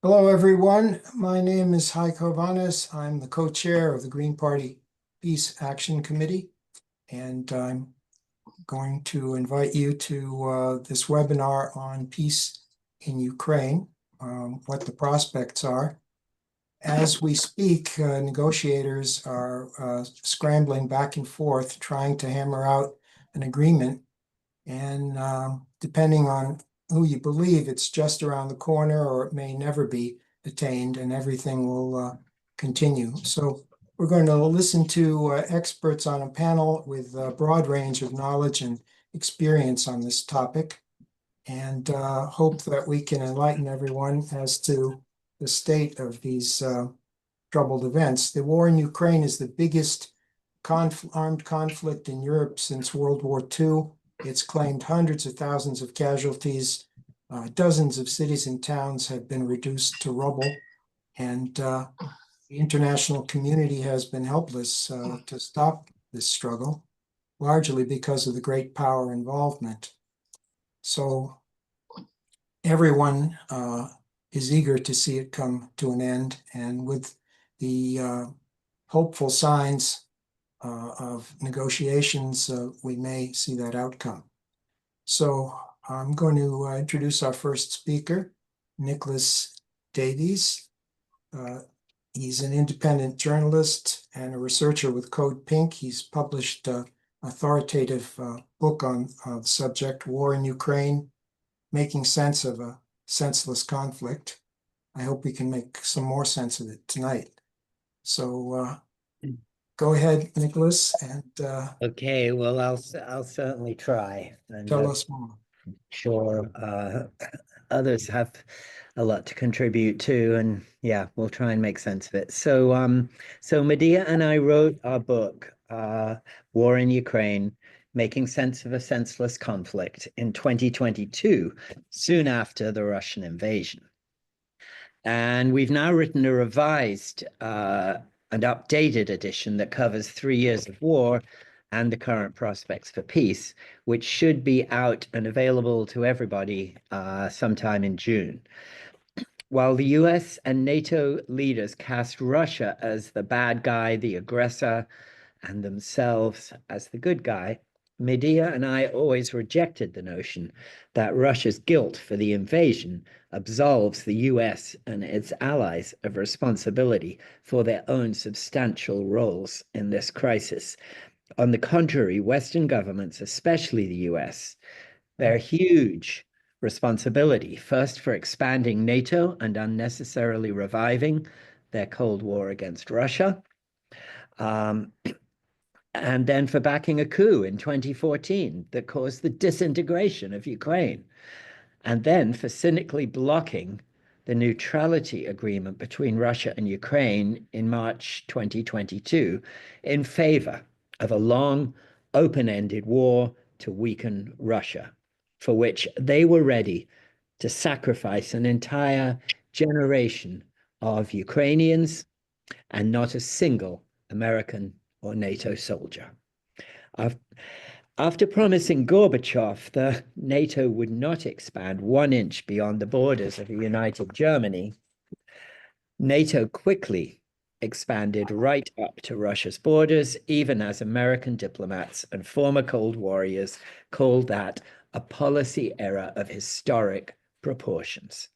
Hello, everyone. My name is Heiko Vanes. I'm the co-chair of the Green Party Peace Action Committee, and I'm going to invite you to this webinar on peace in Ukraine, what the prospects are. As we speak, negotiators are scrambling back and forth, trying to hammer out an agreement. And depending on who you believe, it's just around the corner or it may never be attained and everything will continue. So we're going to listen to experts on a panel with a broad range of knowledge and experience on this topic and hope that we can enlighten everyone as to the state of these troubled events. The war in Ukraine is the biggest armed conflict in Europe since World War II. It's claimed hundreds of thousands of casualties. Dozens of cities and towns have been reduced to rubble, and the international community has been helpless to stop this struggle, largely because of the great power involvement. So everyone is eager to see it come to an end, and with the hopeful signs of negotiations, we may see that outcome. So I'm going to introduce our first speaker, Nicholas Davies. He's an independent journalist and a researcher with Code Pink. He's published an authoritative book on the subject, War in Ukraine, Making Sense of a Senseless Conflict. I hope we can make some more sense of it tonight. So go ahead, Nicholas, and Okay, well, I'll certainly try. And tell us more. sure, others have a lot to contribute to, and yeah, we'll try and make sense of it. So Medea and I wrote our book, War in Ukraine, Making Sense of a Senseless Conflict, in 2022, soon after the Russian invasion. And we've now written a revised and updated edition that covers 3 years of war and the current prospects for peace, which should be out and available to everybody sometime in June. While the US and NATO leaders cast Russia as the bad guy, the aggressor, and themselves as the good guy, Medea and I always rejected the notion that Russia's guilt for the invasion absolves the US and its allies of responsibility for their own substantial roles in this crisis. On the contrary, Western governments, especially the US, bear huge responsibility, first for expanding NATO and unnecessarily reviving their Cold War against Russia, and then for backing a coup in 2014 that caused the disintegration of Ukraine, and then for cynically blocking the neutrality agreement between Russia and Ukraine in March 2022 in favor of a long, open-ended war to weaken Russia, for which they were ready to sacrifice an entire generation of Ukrainians and not a single American or NATO soldier. After promising Gorbachev that NATO would not expand 1 inch beyond the borders of a united Germany, NATO quickly expanded right up to Russia's borders, even as American diplomats and former Cold Warriors called that a policy error of historic proportions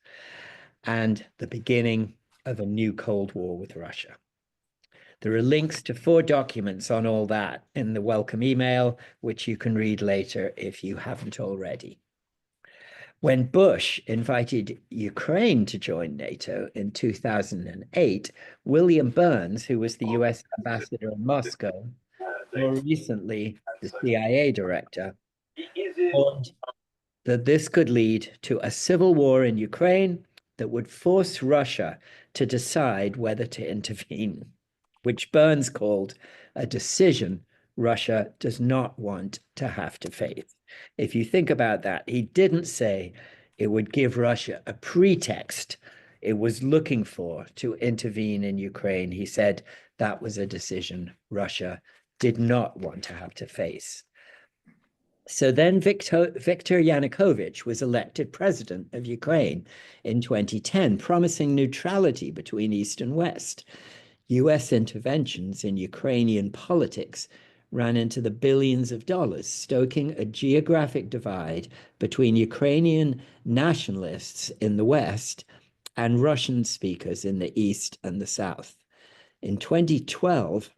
and the beginning of a new Cold War with Russia. There are links to 4 documents on all that in the welcome email, which you can read later if you haven't already. When Bush invited Ukraine to join NATO in 2008, William Burns, who was the US ambassador in Moscow, more recently the CIA director, warned that this could lead to a civil war in Ukraine that would force Russia to decide whether to intervene, which Burns called a decision Russia does not want to have to face. If you think about that, he didn't say it would give Russia a pretext it was looking for to intervene in Ukraine. He said that was a decision Russia did not want to have to face. So then Viktor Yanukovych was elected president of Ukraine in 2010, promising neutrality between East and West. US interventions in Ukrainian politics ran into the billions of dollars, stoking a geographic divide between Ukrainian nationalists in the West and Russian speakers in the East and the South. In 2012,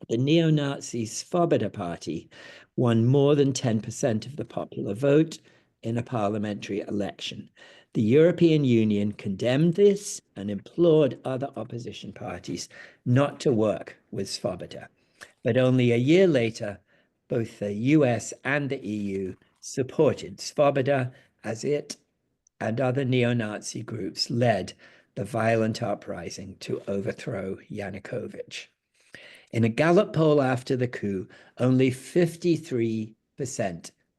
the neo-Nazi Svoboda Party won more than 10% of the popular vote in a parliamentary election. The European Union condemned this and implored other opposition parties not to work with Svoboda. But only a year later, both the US and the EU supported Svoboda as it and other neo-Nazi groups led the violent uprising to overthrow Yanukovych. In a Gallup poll after the coup, only 53%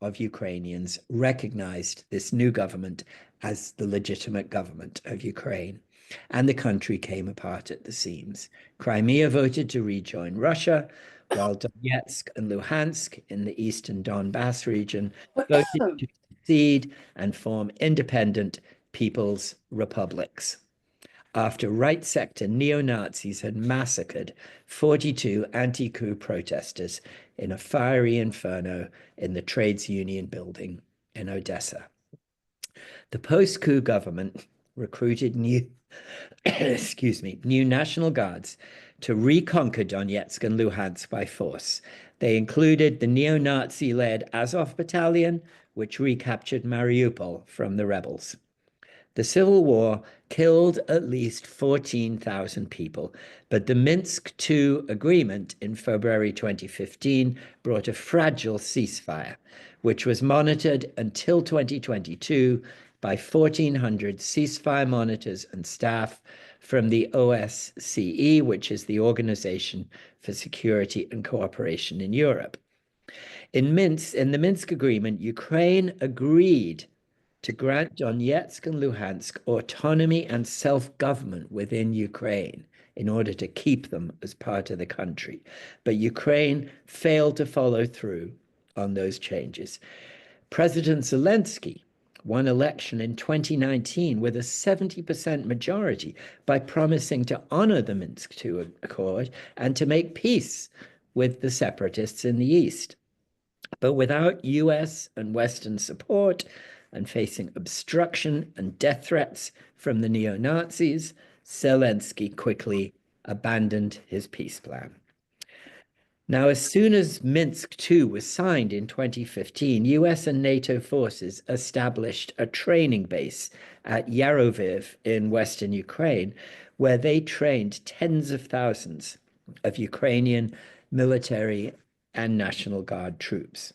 of Ukrainians recognized this new government as the legitimate government of Ukraine, and the country came apart at the seams. Crimea voted to rejoin Russia, while Donetsk and Luhansk in the eastern Donbass region voted to secede and form independent people's republics after right sector neo-Nazis had massacred 42 anti-coup protesters in a fiery inferno in the trades union building in Odessa. The post-coup government recruited new, new National Guards to reconquer Donetsk and Luhansk by force. They included the neo-Nazi-led Azov Battalion, which recaptured Mariupol from the rebels. The civil war killed at least 14,000 people, but the Minsk II agreement in February 2015 brought a fragile ceasefire, which was monitored until 2022 by 1,400 ceasefire monitors and staff from the OSCE, which is the Organization for Security and Cooperation in Europe. In the Minsk agreement, Ukraine agreed to grant Donetsk and Luhansk autonomy and self-government within Ukraine in order to keep them as part of the country. But Ukraine failed to follow through on those changes. President Zelensky won election in 2019 with a 70% majority by promising to honor the Minsk II Accord and to make peace with the separatists in the East. But without US and Western support, and facing obstruction and death threats from the neo-Nazis, Zelensky quickly abandoned his peace plan. Now, as soon as Minsk II was signed in 2015, US and NATO forces established a training base at Yaroviv in western Ukraine, where they trained tens of thousands of Ukrainian military and National Guard troops.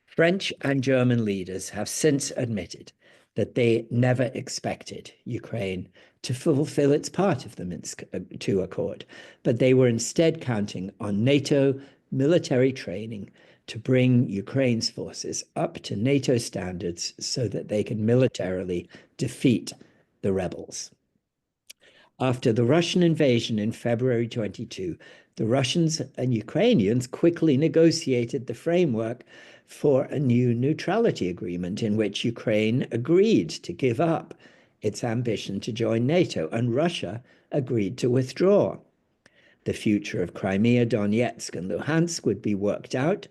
French and German leaders have since admitted that they never expected Ukraine to fulfill its part of the Minsk II Accord, but they were instead counting on NATO military training to bring Ukraine's forces up to NATO standards so that they can militarily defeat the rebels. After the Russian invasion in February 22, the Russians and Ukrainians quickly negotiated the framework for a new neutrality agreement in which Ukraine agreed to give up its ambition to join NATO, and Russia agreed to withdraw. The future of Crimea, Donetsk, and Luhansk would be worked out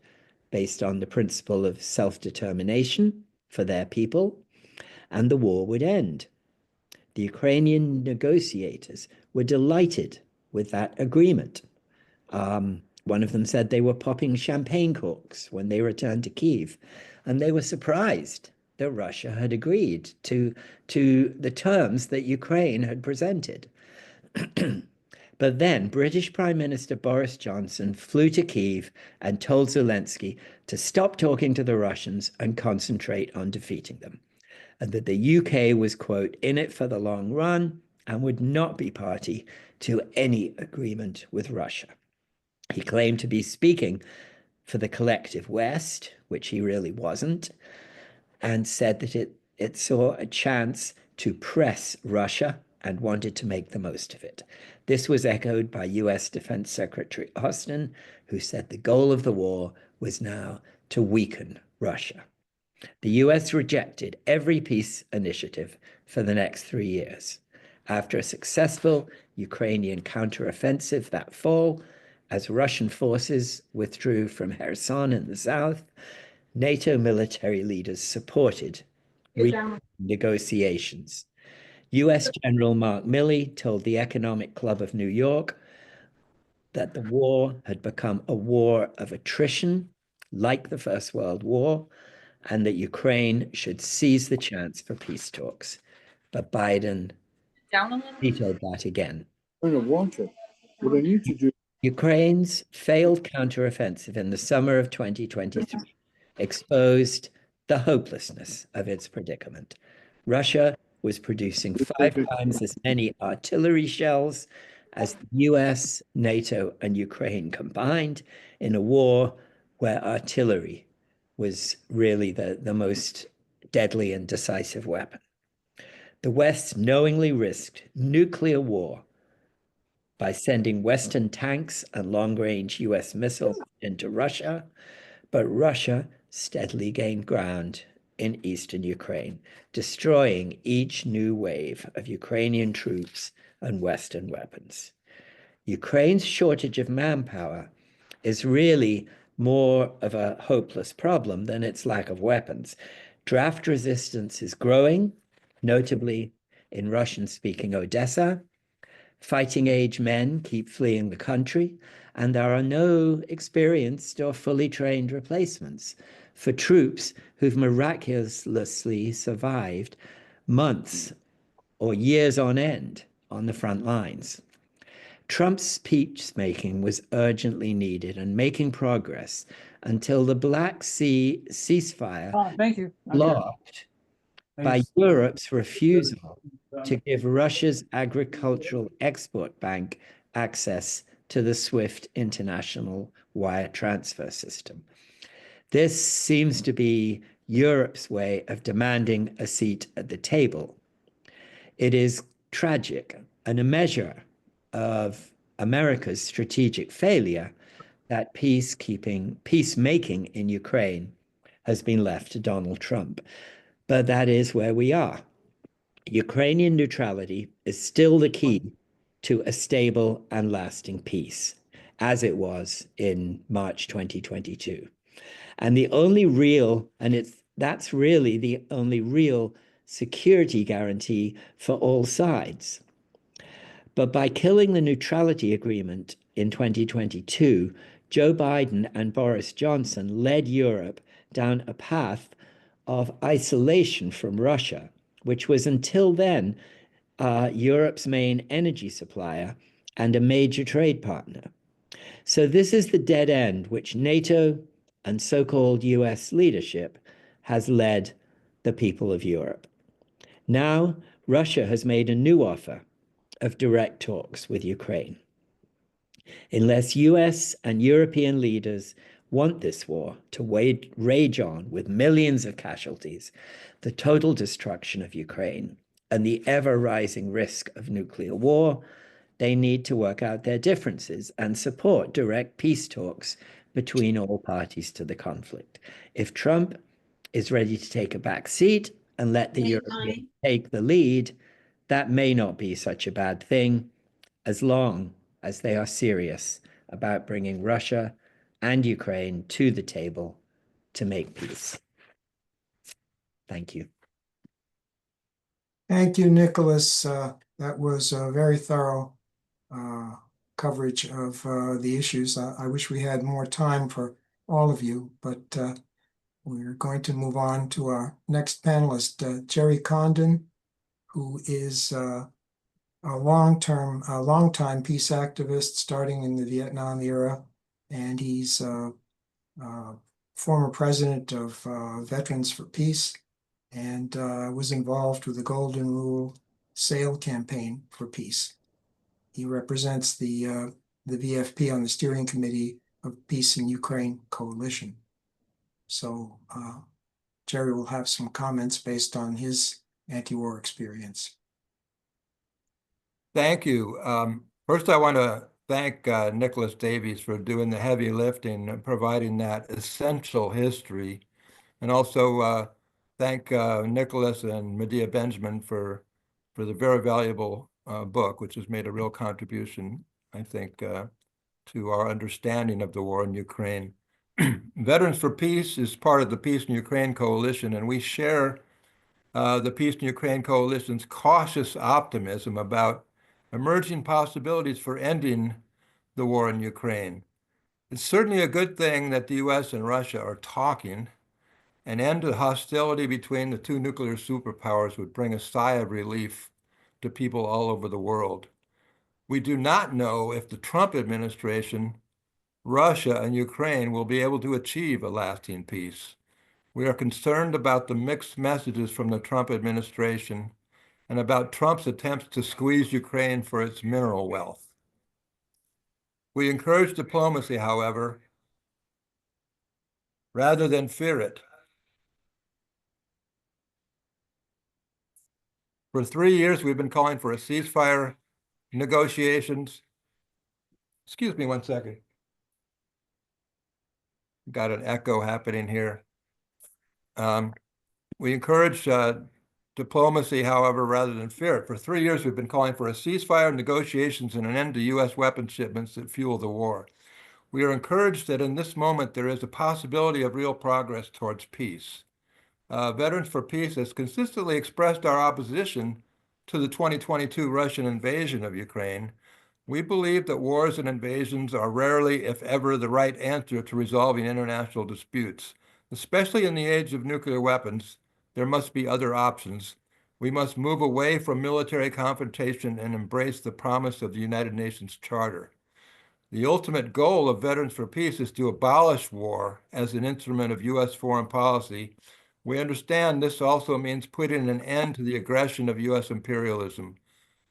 based on the principle of self-determination for their people, and the war would end. The Ukrainian negotiators were delighted with that agreement. One of them said they were popping champagne corks when they returned to Kyiv, and they were surprised that Russia had agreed to the terms that Ukraine had presented. But then British Prime Minister Boris Johnson flew to Kyiv and told Zelensky to stop talking to the Russians and concentrate on defeating them, and that the UK was, quote, in it for the long run and would not be party to any agreement with Russia. He claimed to be speaking for the collective West, which he really wasn't, and said that it saw a chance to press Russia and wanted to make the most of it. This was echoed by US Defense Secretary Austin, who said the goal of the war was now to weaken Russia. The US rejected every peace initiative for the next 3 years. After a successful Ukrainian counteroffensive that fall, as Russian forces withdrew from Kherson in the south, NATO military leaders supported negotiations. US General Mark Milley told the Economic Club of New York that the war had become a war of attrition, like the First World War, and that Ukraine should seize the chance for peace talks. But Biden vetoed that again. I don't want to. What I need to do. Ukraine's failed counteroffensive in the summer of 2023 exposed the hopelessness of its predicament. Russia was producing 5 times as many artillery shells as the US, NATO, and Ukraine combined in a war where artillery was really the most deadly and decisive weapon. The West knowingly risked nuclear war by sending Western tanks and long-range US missiles into Russia, but Russia steadily gained ground in eastern Ukraine, destroying each new wave of Ukrainian troops and Western weapons. Ukraine's shortage of manpower is really more of a hopeless problem than its lack of weapons. Draft resistance is growing, notably in Russian-speaking Odessa. Fighting age men keep fleeing the country, and there are no experienced or fully trained replacements for troops who've miraculously survived months or years on end on the front lines. Trump's peacemaking was urgently needed and making progress until the Black Sea ceasefire blocked by Europe's refusal to give Russia's agricultural export bank access to the SWIFT international wire transfer system. This seems to be Europe's way of demanding a seat at the table. It is tragic and a measure of America's strategic failure that peacemaking in Ukraine has been left to Donald Trump. But that is where we are. Ukrainian neutrality is still the key to a stable and lasting peace, as it was in March 2022. And that's really the only real security guarantee for all sides. But by killing the neutrality agreement in 2022, Joe Biden and Boris Johnson led Europe down a path of isolation from Russia, which was until then Europe's main energy supplier and a major trade partner. So this is the dead end which NATO and so-called US leadership has led the people of Europe. Now, Russia has made a new offer of direct talks with Ukraine. Unless US and European leaders want this war to rage on with millions of casualties, the total destruction of Ukraine, and the ever-rising risk of nuclear war, they need to work out their differences and support direct peace talks between all parties to the conflict. If Trump is ready to take a back seat and let the Europeans take the lead, that may not be such a bad thing, as long as they are serious about bringing Russia and Ukraine to the table to make peace. Thank you. Thank you, Nicholas. That was a very thorough coverage of the issues. I wish we had more time for all of you, but we're going to move on to our next panelist, Jerry Condon, who is a long-time peace activist starting in the Vietnam era, and he's former president of Veterans for Peace, and was involved with the Golden Rule Sale campaign for peace. He represents the VFP on the steering committee of Peace in Ukraine Coalition. So Jerry will have some comments based on his anti-war experience. Thank you. First, I want to thank Nicholas Davies for doing the heavy lifting and providing that essential history. And also thank Nicholas and Medea Benjamin for the very valuable book, which has made a real contribution, I think, to our understanding of the war in Ukraine. Veterans for Peace is part of the Peace in Ukraine Coalition, and we share the Peace in Ukraine Coalition's cautious optimism about emerging possibilities for ending the war in Ukraine. It's certainly a good thing that the US and Russia are talking. An end to hostility between the two nuclear superpowers would bring a sigh of relief to people all over the world. We do not know if the Trump administration, Russia, and Ukraine will be able to achieve a lasting peace. We are concerned about the mixed messages from the Trump administration and about Trump's attempts to squeeze Ukraine for its mineral wealth. We encourage diplomacy, however, rather than fear it. For 3 years, we've been calling for a ceasefire, negotiations. Excuse me one second. Got an echo happening here. We encourage diplomacy, however, rather than fear it. For 3 years, we've been calling for a ceasefire, negotiations, and an end to U.S. weapons shipments that fuel the war. We are encouraged that in this moment, there is a possibility of real progress towards peace. Veterans for Peace has consistently expressed our opposition to the 2022 Russian invasion of Ukraine. We believe that wars and invasions are rarely, if ever, the right answer to resolving international disputes. Especially in the age of nuclear weapons, there must be other options. We must move away from military confrontation and embrace the promise of the United Nations Charter. The ultimate goal of Veterans for Peace is to abolish war as an instrument of U.S. foreign policy. We understand this also means putting an end to the aggression of U.S. imperialism.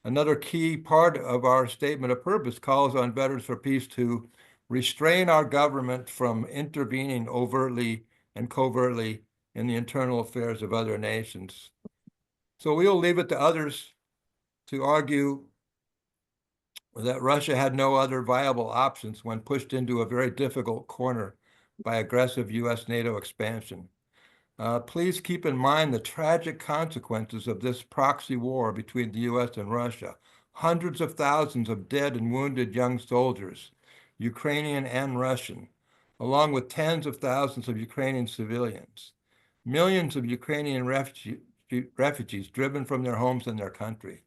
Another key part of our statement of purpose calls on Veterans for Peace to restrain our government from intervening overtly and covertly in the internal affairs of other nations. So we'll leave it to others to argue that Russia had no other viable options when pushed into a very difficult corner by aggressive U.S. NATO expansion. Please keep in mind the tragic consequences of this proxy war between the U.S. and Russia. Hundreds of thousands of dead and wounded young soldiers, Ukrainian and Russian, along with tens of thousands of Ukrainian civilians. Millions of Ukrainian refugees driven from their homes and their country.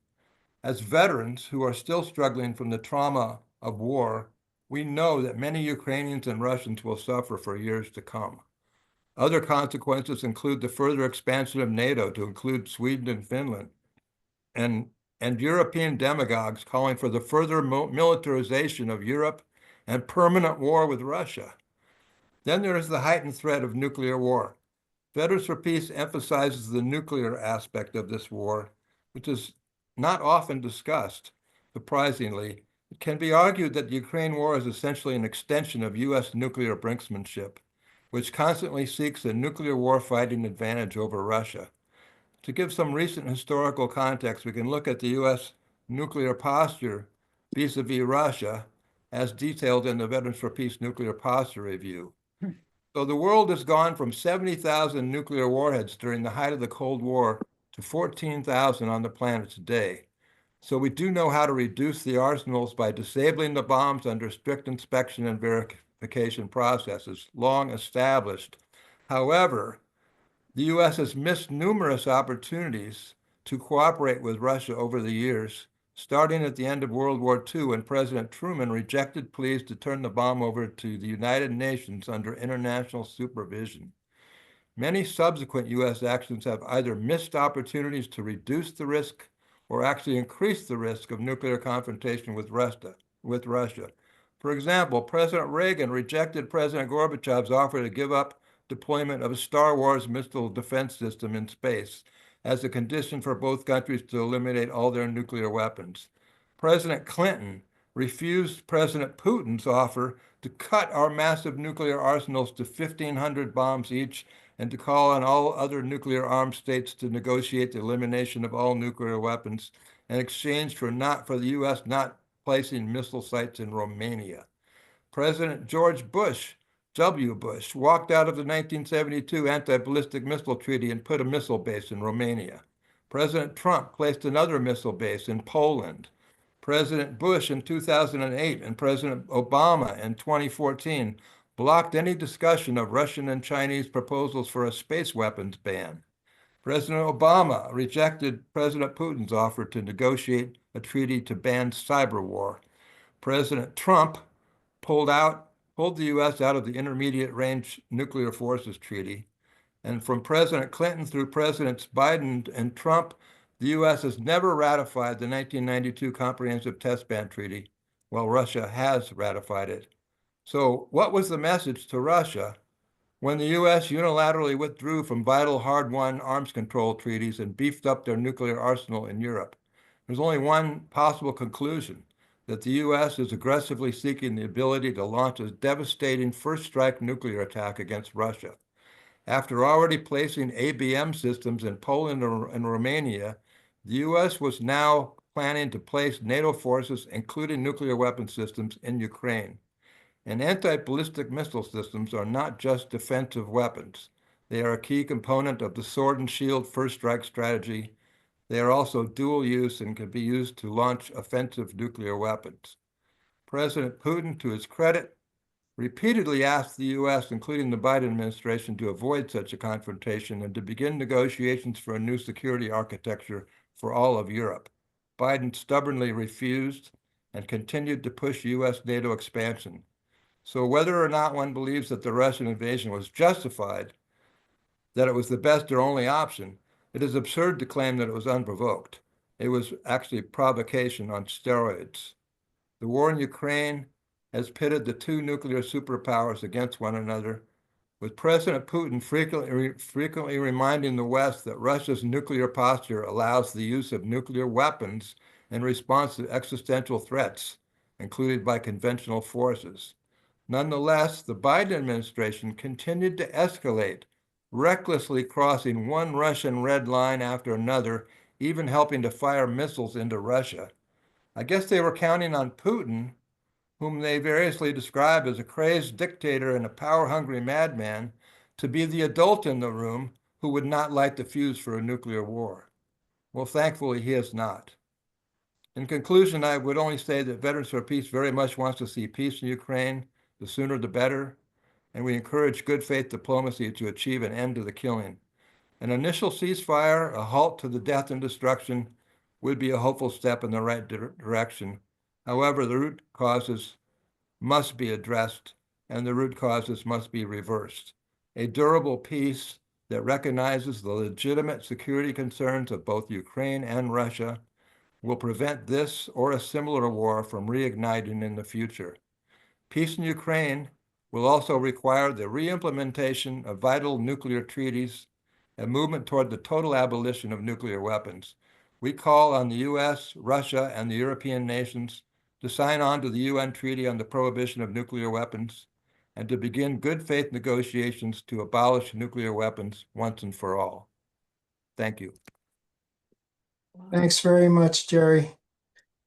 As veterans who are still struggling from the trauma of war, we know that many Ukrainians and Russians will suffer for years to come. Other consequences include the further expansion of NATO to include Sweden and Finland, and European demagogues calling for the further militarization of Europe and permanent war with Russia. Then there is the heightened threat of nuclear war. Veterans for Peace emphasizes the nuclear aspect of this war, which is not often discussed. Surprisingly, it can be argued that the Ukraine war is essentially an extension of U.S. nuclear brinksmanship, which constantly seeks a nuclear warfighting advantage over Russia. To give some recent historical context, we can look at the U.S. nuclear posture vis-a-vis Russia, as detailed in the Veterans for Peace Nuclear Posture Review. So the world has gone from 70,000 nuclear warheads during the height of the Cold War to 14,000 on the planet today. So we do know how to reduce the arsenals by disabling the bombs under strict inspection and verification processes, long established. However, the U.S. has missed numerous opportunities to cooperate with Russia over the years, starting at the end of World War II when President Truman rejected pleas to turn the bomb over to the United Nations under international supervision. Many subsequent U.S. actions have either missed opportunities to reduce the risk or actually increase the risk of nuclear confrontation with Russia. For example, President Reagan rejected President Gorbachev's offer to give up deployment of a Star Wars missile defense system in space as a condition for both countries to eliminate all their nuclear weapons. President Clinton refused President Putin's offer to cut our massive nuclear arsenals to 1,500 bombs each and to call on all other nuclear armed states to negotiate the elimination of all nuclear weapons in exchange for the U.S. not placing missile sites in Romania. President George Bush, W. Bush, walked out of the 1972 anti-ballistic missile treaty and put a missile base in Romania. President Trump placed another missile base in Poland. President Bush in 2008 and President Obama in 2014 blocked any discussion of Russian and Chinese proposals for a space weapons ban. President Obama rejected President Putin's offer to negotiate a treaty to ban cyber war. President Trump pulled the U.S. out of the Intermediate Range Nuclear Forces Treaty. And from President Clinton through Presidents Biden and Trump, the U.S. has never ratified the 1992 Comprehensive Test Ban Treaty, while Russia has ratified it. So what was the message to Russia when the U.S. unilaterally withdrew from vital hard-won arms control treaties and beefed up their nuclear arsenal in Europe? There's only one possible conclusion: that the U.S. is aggressively seeking the ability to launch a devastating first-strike nuclear attack against Russia. After already placing ABM systems in Poland and Romania, the U.S. was now planning to place NATO forces, including nuclear weapon systems, in Ukraine. And anti-ballistic missile systems are not just defensive weapons. They are a key component of the sword and shield first strike strategy. They are also dual use and can be used to launch offensive nuclear weapons. President Putin, to his credit, repeatedly asked the U.S., including the Biden administration, to avoid such a confrontation and to begin negotiations for a new security architecture for all of Europe. Biden stubbornly refused and continued to push U.S. NATO expansion. So whether or not one believes that the Russian invasion was justified, that it was the best or only option, it is absurd to claim that it was unprovoked. It was actually provocation on steroids. The war in Ukraine has pitted the two nuclear superpowers against one another, with President Putin frequently reminding the West that Russia's nuclear posture allows the use of nuclear weapons in response to existential threats, included by conventional forces. Nonetheless, the Biden administration continued to escalate, recklessly crossing one Russian red line after another, even helping to fire missiles into Russia. I guess they were counting on Putin, whom they variously describe as a crazed dictator and a power-hungry madman, to be the adult in the room who would not light the fuse for a nuclear war. Well, thankfully, he is not. In conclusion, I would only say that Veterans for Peace very much wants to see peace in Ukraine, the sooner the better, and we encourage good faith diplomacy to achieve an end to the killing. An initial ceasefire, a halt to the death and destruction, would be a hopeful step in the right direction. However, the root causes must be addressed, and the root causes must be reversed. A durable peace that recognizes the legitimate security concerns of both Ukraine and Russia will prevent this or a similar war from reigniting in the future. Peace in Ukraine will also require the re-implementation of vital nuclear treaties, a movement toward the total abolition of nuclear weapons. We call on the U.S., Russia, and the European nations to sign on to the UN Treaty on the Prohibition of Nuclear Weapons and to begin good faith negotiations to abolish nuclear weapons once and for all. Thank you. Thanks very much, Jerry.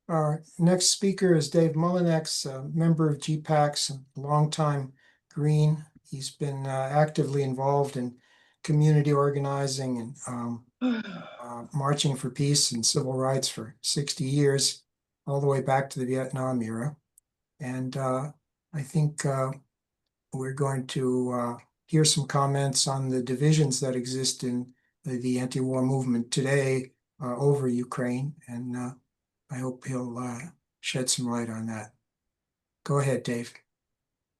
Our next speaker is Dave Mullinex, a member of GPAX, a longtime Green. He's been actively involved in community organizing and marching for peace and civil rights for 60 years, all the way back to the Vietnam era. And I think we're going to hear some comments on the divisions that exist in the anti-war movement today over Ukraine. And I hope he'll shed some light on that. Go ahead, Dave.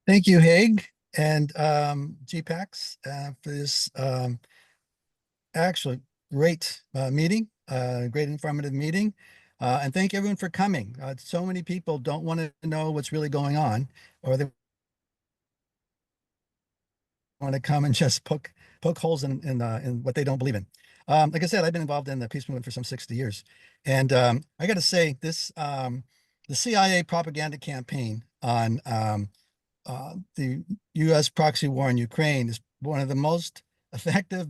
Thank you, Haig and GPAX for this actually great meeting, great informative meeting. And thank everyone for coming. So many people don't want to know what's really going on, or they want to come and just poke holes in what they don't believe in. Like I said, I've been involved in the peace movement for some 60 years. And I got to say, this the CIA propaganda campaign on the U.S. proxy war in Ukraine is one of the most effective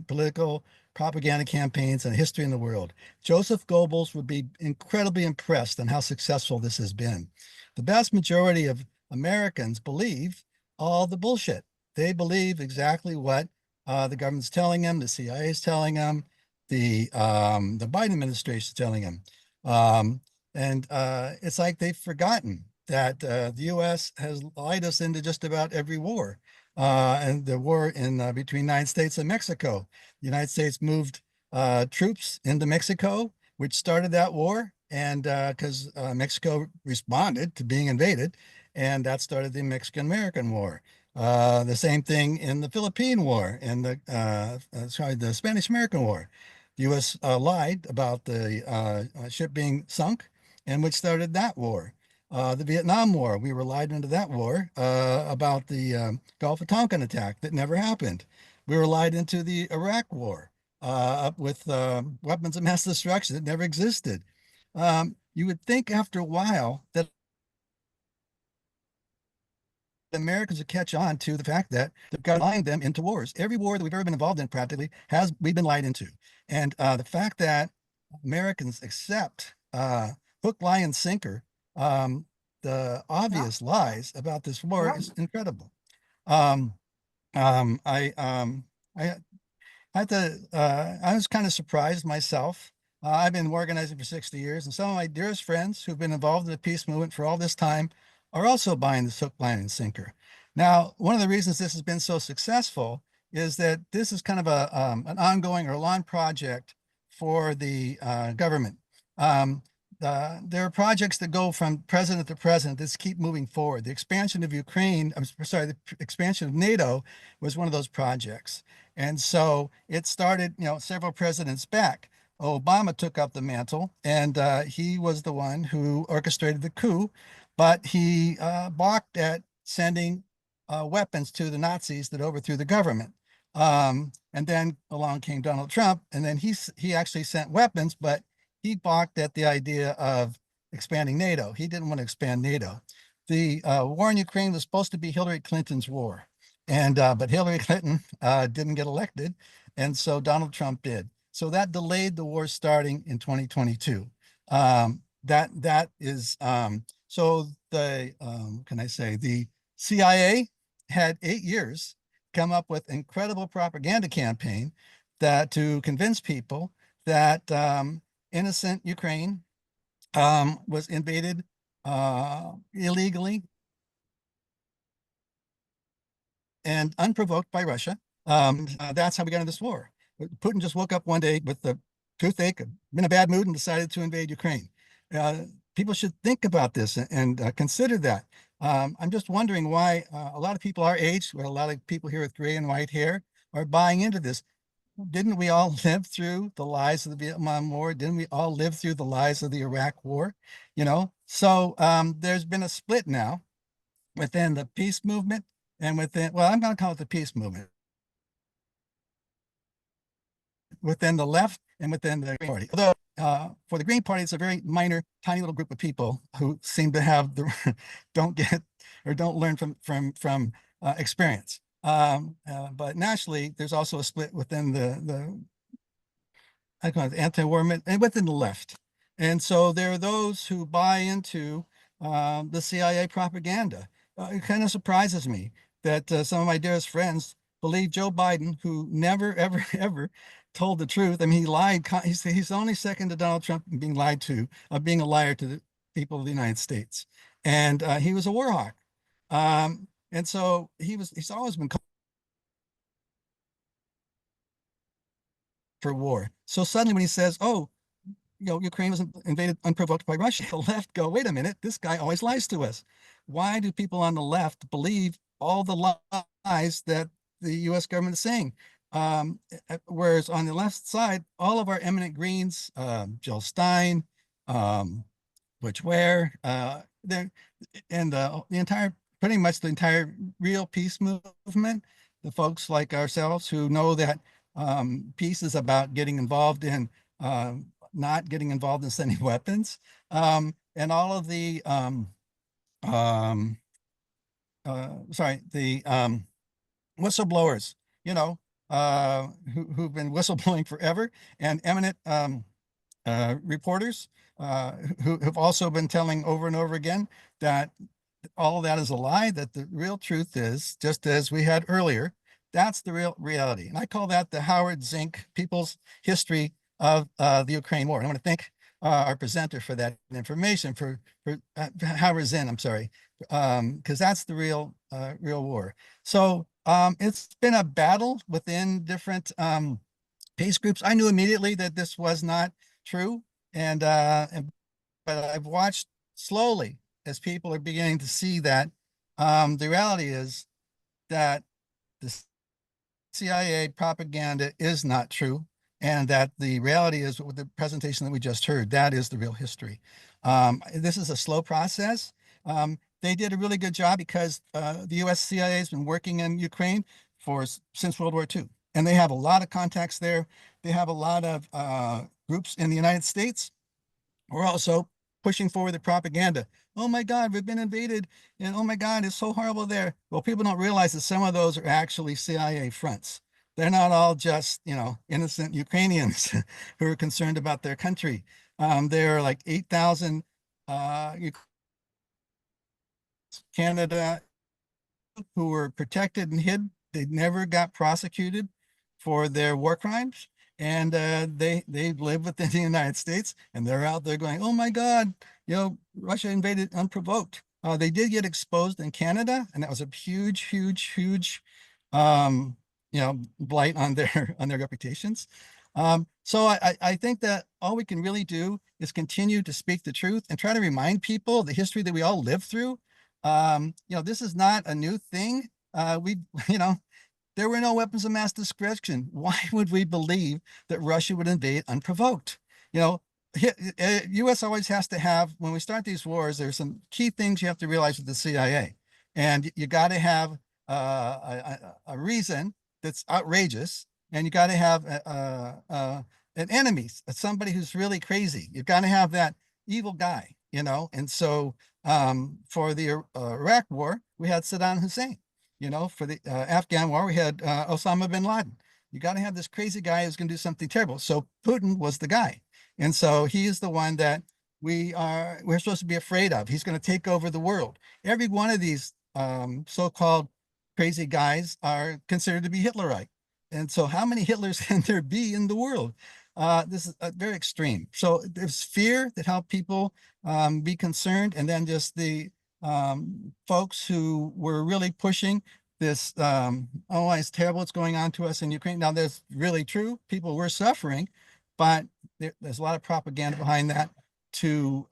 political propaganda campaigns in history in the world. Joseph Goebbels would be incredibly impressed on how successful this has been. The vast majority of Americans believe all the bullshit. They believe exactly what the government's telling them, the CIA is telling them, the Biden administration is telling them. And it's like they've forgotten that the U.S. has lied us into just about every war. And the war in between the United States and Mexico. The United States moved troops into Mexico, which started that war. And because Mexico responded to being invaded, and that started the Mexican-American War. The same thing in the Philippine War and the Spanish-American War. The U.S. lied about the ship being sunk, and which started that war. The Vietnam War, we were lied into that war about the Gulf of Tonkin attack that never happened. We were lied into the Iraq War with weapons of mass destruction that never existed. You would think after a while that Americans would catch on to the fact that they're lying them into wars. Every war that we've ever been involved in practically we've been lied into. And the fact that Americans accept hook, line, and sinker the obvious lies about this war is incredible. Um, I I was kind of surprised myself. I've been organizing for 60 years, and some of my dearest friends who've been involved in the peace movement for all this time are also buying this hook, line, and sinker. Now, one of the reasons this has been so successful is that this is kind of an ongoing or long project for the government. There are projects that go from president to president that keep moving forward. The expansion of Ukraine, I'm sorry, the expansion of NATO was one of those projects. And so it started, several presidents back. Obama took up the mantle, and he was the one who orchestrated the coup, but he balked at sending weapons to the Nazis that overthrew the government. And then along came Donald Trump, and then he actually sent weapons, but he balked at the idea of expanding NATO. He didn't want to expand NATO. The war in Ukraine was supposed to be Hillary Clinton's war. And but Hillary Clinton didn't get elected, and so Donald Trump did. So that delayed the war starting in 2022. That is so the can I say the CIA had 8 years come up with incredible propaganda campaign that to convince people that innocent Ukraine was invaded illegally and unprovoked by Russia. That's how we got into this war. Putin just woke up one day with the toothache, been in a bad mood, and decided to invade Ukraine. People should think about this and consider that. I'm just wondering why a lot of people our age, a lot of people here with gray and white hair, are buying into this. Didn't we all live through the lies of the Vietnam War? Didn't we all live through the lies of the Iraq War? So there's been a split now within the peace movement and within, well, I'm going to call it the peace movement, within the left and within the Green Party. Although for the Green Party, it's a very minor, tiny little group of people who seem to have don't get or don't learn from experience. But nationally, there's also a split within the I call it anti-war movement and within the left. And so there are those who buy into the CIA propaganda. It kind of surprises me that some of my dearest friends believe Joe Biden, who never, ever, ever told the truth. I mean, he lied. He's only second to Donald Trump in being lied to, being a liar to the people of the United States. And he was a war hawk. And so he's always been called for war. So suddenly when he says, oh, Ukraine was invaded unprovoked by Russia, the left go, wait a minute, this guy always lies to us. Why do people on the left believe all the lies that the U.S. government is saying? Whereas on the left side, all of our eminent Greens, Jill Stein, Butch Ware, and pretty much the entire real peace movement, the folks like ourselves who know that peace is about getting involved in not getting involved in sending weapons, and all of the whistleblowers, who've been whistleblowing forever, and eminent reporters who have also been telling over and over again that all of that is a lie, that the real truth is, just as we had earlier, that's the real reality. And I call that the Howard Zink People's History of the Ukraine War. And I want to thank our presenter for that information, for Howard Zinn, I'm sorry, because that's the real war. So it's been a battle within different peace groups. I knew immediately that this was not true, but I've watched slowly as people are beginning to see that the reality is that the CIA propaganda is not true, and that the reality is with the presentation that we just heard, that is the real history. This is a slow process. They did a really good job because the US CIA has been working in Ukraine since World War II, and they have a lot of contacts there. They have a lot of groups in the United States. We're also pushing forward the propaganda. Oh my God, we've been invaded, and oh my God, it's so horrible there. Well, people don't realize that some of those are actually CIA fronts. They're not all just, innocent Ukrainians who are concerned about their country. There are like 8,000 Canada who were protected and hid. They never got prosecuted for their war crimes, and they live within the United States, and they're out there going, "Oh my God, Russia invaded unprovoked." They did get exposed in Canada, and that was a huge, huge, huge, blight on their on their reputations. So I think that all we can really do is continue to speak the truth and try to remind people the history that we all lived through. This is not a new thing. There were no weapons of mass destruction. Why would we believe that Russia would invade unprovoked? U.S. always has to have, when we start these wars, there's some key things you have to realize with the CIA. And you got to have a reason that's outrageous, and you got to have an enemy, somebody who's really crazy. You've got to have that evil guy, and so for the Iraq war, we had Saddam Hussein. For the Afghan war, we had Osama bin Laden. You got to have this crazy guy who's going to do something terrible. So Putin was the guy. And so he is the one that we're supposed to be afraid of. He's going to take over the world. Every one of these so-called crazy guys are considered to be Hitlerite. And so how many Hitlers can there be in the world? This is very extreme. So there's fear that help people be concerned. And then just the folks who were really pushing this, oh, it's terrible what's going on to us in Ukraine. Now, that's really true. People were suffering, but there's a lot of propaganda behind that to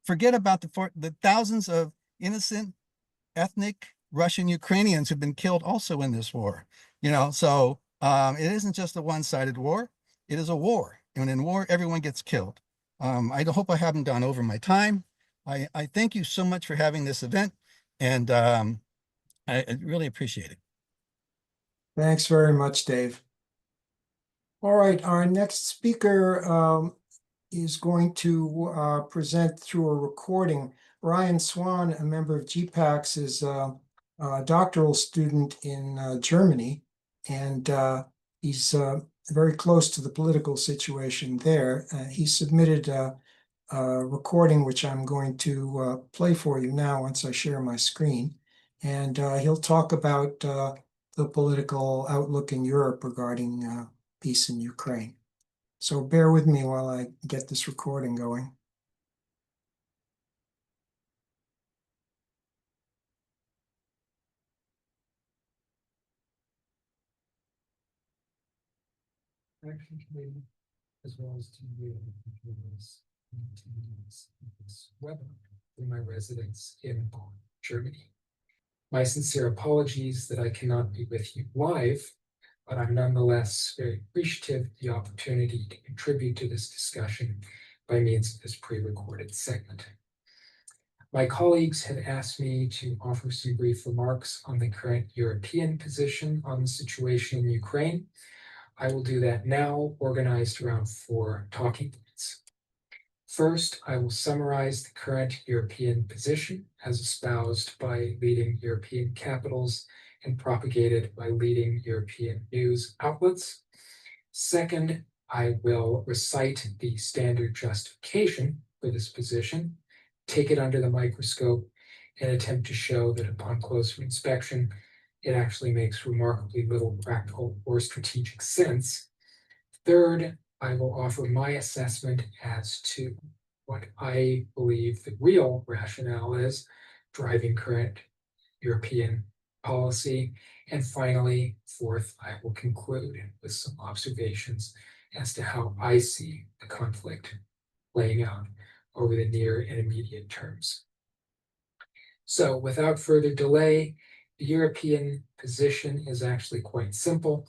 forget about the thousands of innocent ethnic Russian Ukrainians who've been killed also in this war. So it isn't just a one-sided war. It is a war. And in war, everyone gets killed. I hope I haven't gone over my time. I thank you so much for having this event, and I really appreciate it. Thanks very much, Dave. All right, our next speaker is going to present through a recording. Ryan Swan, a member of GPAX, is a doctoral student in Germany, and he's very close to the political situation there. He submitted a recording, which I'm going to play for you now once I share my screen. And he'll talk about the political outlook in Europe regarding peace in Ukraine. So bear with me while I get this recording going. Action Committee, as well as to you this webinar in my residence in Bonn, Germany. My sincere apologies that I cannot be with you live, but I'm nonetheless very appreciative of the opportunity to contribute to this discussion by means of this pre-recorded segment. My colleagues had asked me to offer some brief remarks on the current European position on the situation in Ukraine. I will do that now, organized around 4 talking points. First, I will summarize the current European position as espoused by leading European capitals and propagated by leading European news outlets. Second, I will recite the standard justification for this position, take it under the microscope, and attempt to show that upon closer inspection, it actually makes remarkably little practical or strategic sense. Third, I will offer my assessment as to what I believe the real rationale is driving current European policy. And finally, fourth, I will conclude with some observations as to how I see the conflict playing out over the near and immediate terms. So without further delay, the European position is actually quite simple.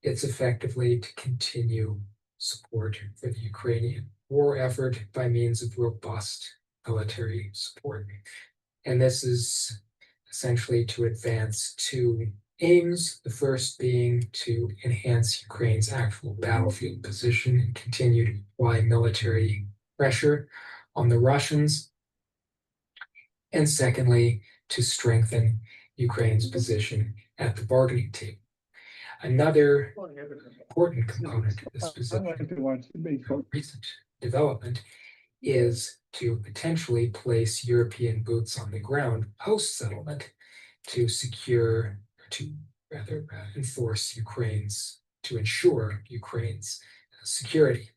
It's effectively to continue support for the Ukrainian war effort by means of robust military support. And this is essentially to advance two aims. The first being to enhance Ukraine's actual battlefield position and continue to apply military pressure on the Russians. And secondly, to strengthen Ukraine's position at the bargaining table. Another important component of this position, recent development, is to potentially place European boots on the ground post-settlement to secure, to rather enforce Ukraine's, to ensure Ukraine's security.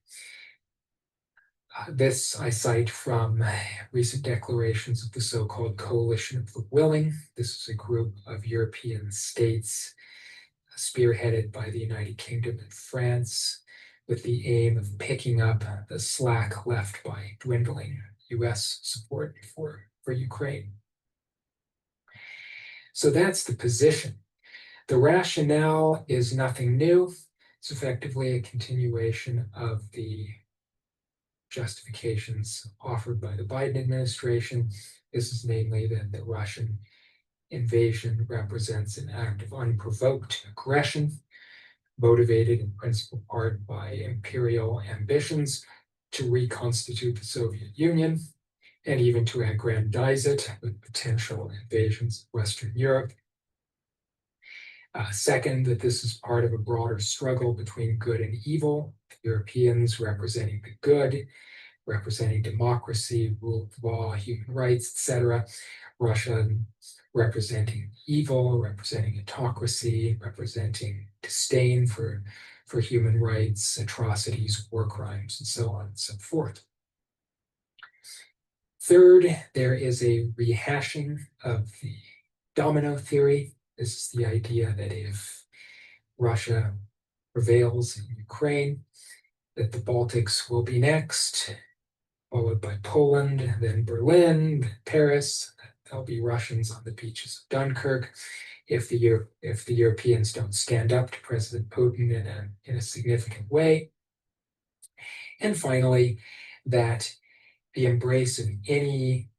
This I cite from recent declarations of the so-called Coalition of the Willing. This is a group of European states spearheaded by the United Kingdom and France, with the aim of picking up the slack left by dwindling US support for Ukraine. So that's the position. The rationale is nothing new. It's effectively a continuation of the justifications offered by the Biden administration. This is namely that the Russian invasion represents an act of unprovoked aggression, motivated in principal part by imperial ambitions to reconstitute the Soviet Union and even to aggrandize it with potential invasions of Western Europe. Second, that this is part of a broader struggle between good and evil, Europeans representing the good, representing democracy, rule of law, human rights, etc. Russia representing evil, representing autocracy, representing disdain for human rights, atrocities, war crimes, and so on and so forth. Third, there is a rehashing of the domino theory. This is the idea that if Russia prevails in Ukraine, that the Baltics will be next, followed by Poland, then Berlin, then Paris. There'll be Russians on the beaches of Dunkirk. If the Europeans don't stand up to President Putin in a significant way. And finally, that the embrace of any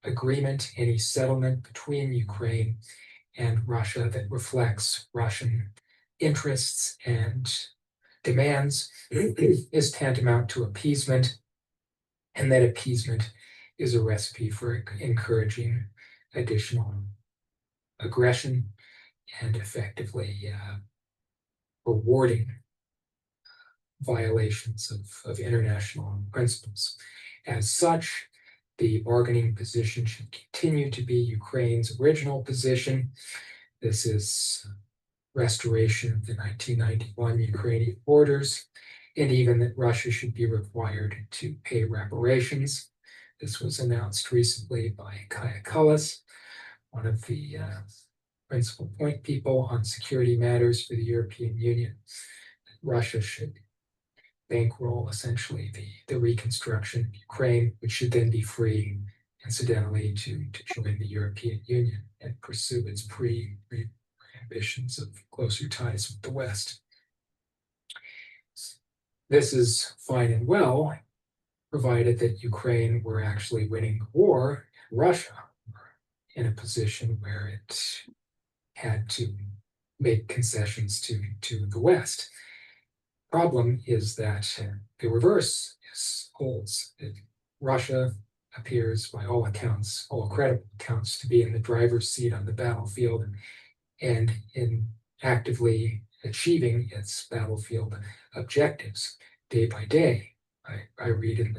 agreement, any settlement between Ukraine and Russia that reflects Russian interests and demands is tantamount to appeasement, and that appeasement is a recipe for encouraging additional aggression and effectively rewarding violations of international principles. As such, the bargaining position should continue to be Ukraine's original position. This is restoration of the 1991 Ukrainian borders, and even that Russia should be required to pay reparations. This was announced recently by Kaja Kallas, one of the principal point people on security matters for the European Union. Russia should bankroll essentially the reconstruction of Ukraine, which should then be free, incidentally, to join the European Union and pursue its ambitions of closer ties with the West. This is fine and well, provided that Ukraine were actually winning the war, Russia were in a position where it had to make concessions to the West. Problem is that the reverse holds. Russia appears, by all accounts, all credible accounts, to be in the driver's seat on the battlefield and in actively achieving its battlefield objectives day by day. I read in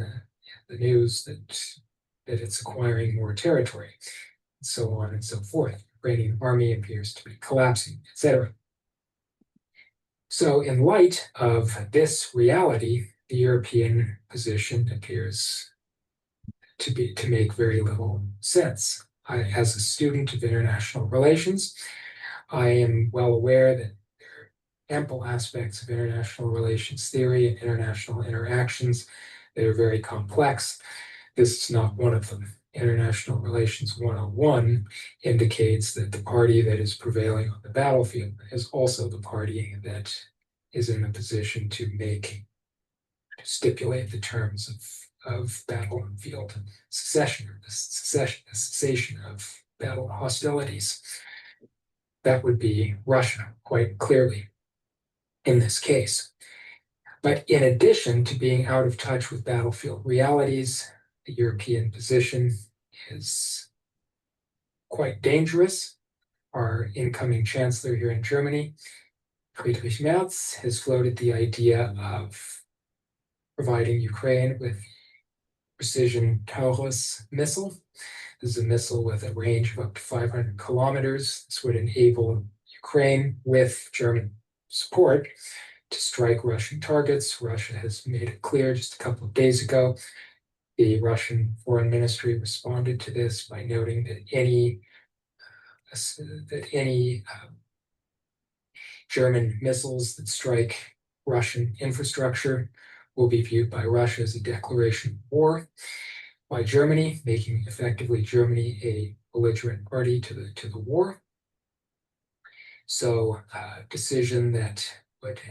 the news that it's acquiring more territory, and so on and so forth. The Ukrainian army appears to be collapsing, etc. So in light of this reality, the European position appears to make very little sense. As a student of international relations, I am well aware that there are ample aspects of international relations theory and international interactions that are very complex. This is not one of them. International Relations 101 indicates that the party that is prevailing on the battlefield is also the party that is in the position to stipulate the terms of battlefield secession, or the cessation of battle hostilities. That would be Russia, quite clearly, in this case. But in addition to being out of touch with battlefield realities, the European position is quite dangerous. Our incoming chancellor here in Germany, Friedrich Merz, has floated the idea of providing Ukraine with precision Taurus missile. This is a missile with a range of up to 500 kilometers. This would enable Ukraine, with German support, to strike Russian targets. Russia has made it clear just a couple of days ago. The Russian Foreign Ministry responded to this by noting that any German missiles that strike Russian infrastructure will be viewed by Russia as a declaration of war by Germany, making effectively Germany a belligerent party to the war. So a decision that would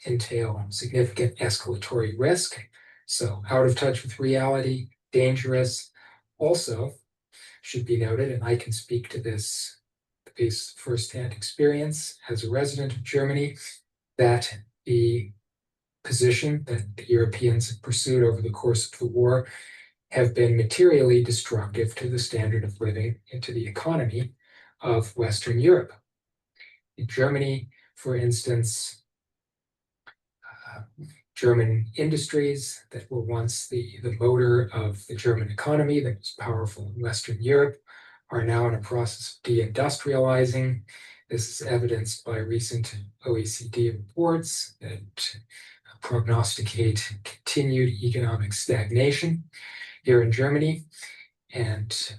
entail significant escalatory risk. So out of touch with reality, dangerous. Also should be noted, and I can speak to this based firsthand experience as a resident of Germany, that the position that the Europeans have pursued over the course of the war have been materially destructive to the standard of living and to the economy of Western Europe. In Germany, for instance, German industries that were once the motor of the German economy that was powerful in Western Europe are now in a process of deindustrializing. This is evidenced by recent OECD reports that prognosticate continued economic stagnation here in Germany, and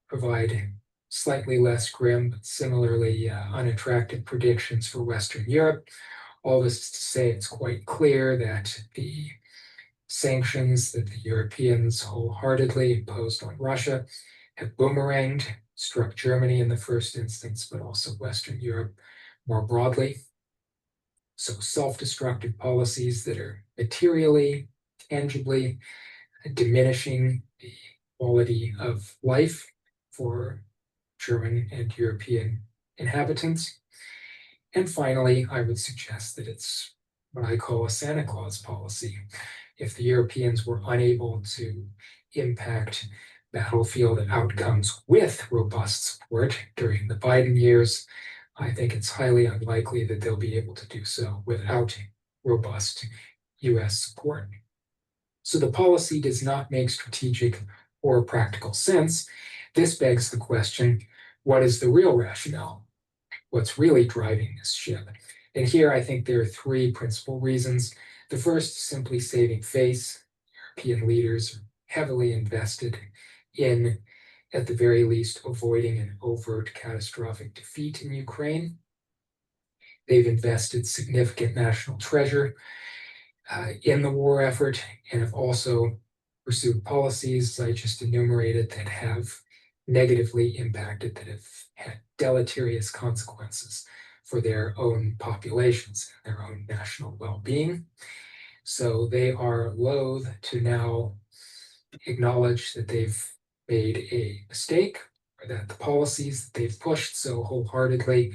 provide slightly less grim, but similarly unattractive predictions for Western Europe. All this is to say it's quite clear that the sanctions that the Europeans wholeheartedly imposed on Russia have boomeranged, struck Germany in the first instance, but also Western Europe more broadly. So self-destructive policies that are materially, tangibly diminishing the quality of life for German and European inhabitants. And finally, I would suggest that it's what I call a Santa Claus policy. If the Europeans were unable to impact battlefield outcomes with robust support during the Biden years, I think it's highly unlikely that they'll be able to do so without robust US support. So the policy does not make strategic or practical sense. This begs the question, what is the real rationale? What's really driving this ship? And here I think there are three principal reasons. The first is simply saving face. European leaders are heavily invested in, at the very least, avoiding an overt catastrophic defeat in Ukraine. They've invested significant national treasure in the war effort, and have also pursued policies, as I just enumerated, that have negatively impacted, that have had deleterious consequences for their own populations, their own national well-being. So they are loath to now acknowledge that they've made a mistake, or that the policies that they've pushed so wholeheartedly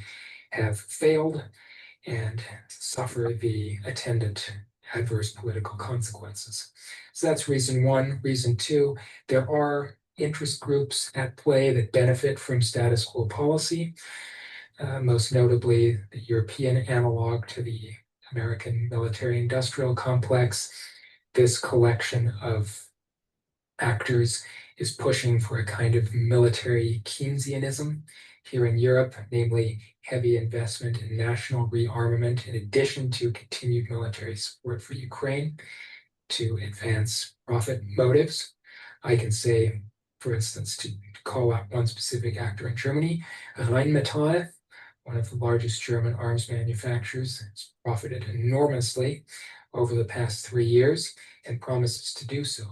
have failed, and suffer the attendant adverse political consequences. So that's reason one. Reason two, there are interest groups at play that benefit from status quo policy, most notably the European analog to the American military-industrial complex. This collection of actors is pushing for a kind of military Keynesianism here in Europe, namely heavy investment in national rearmament in addition to continued military support for Ukraine to advance profit motives. I can say, for instance, to call out one specific actor in Germany, Rheinmetall, one of the largest German arms manufacturers, has profited enormously over the past 3 years and promises to do so,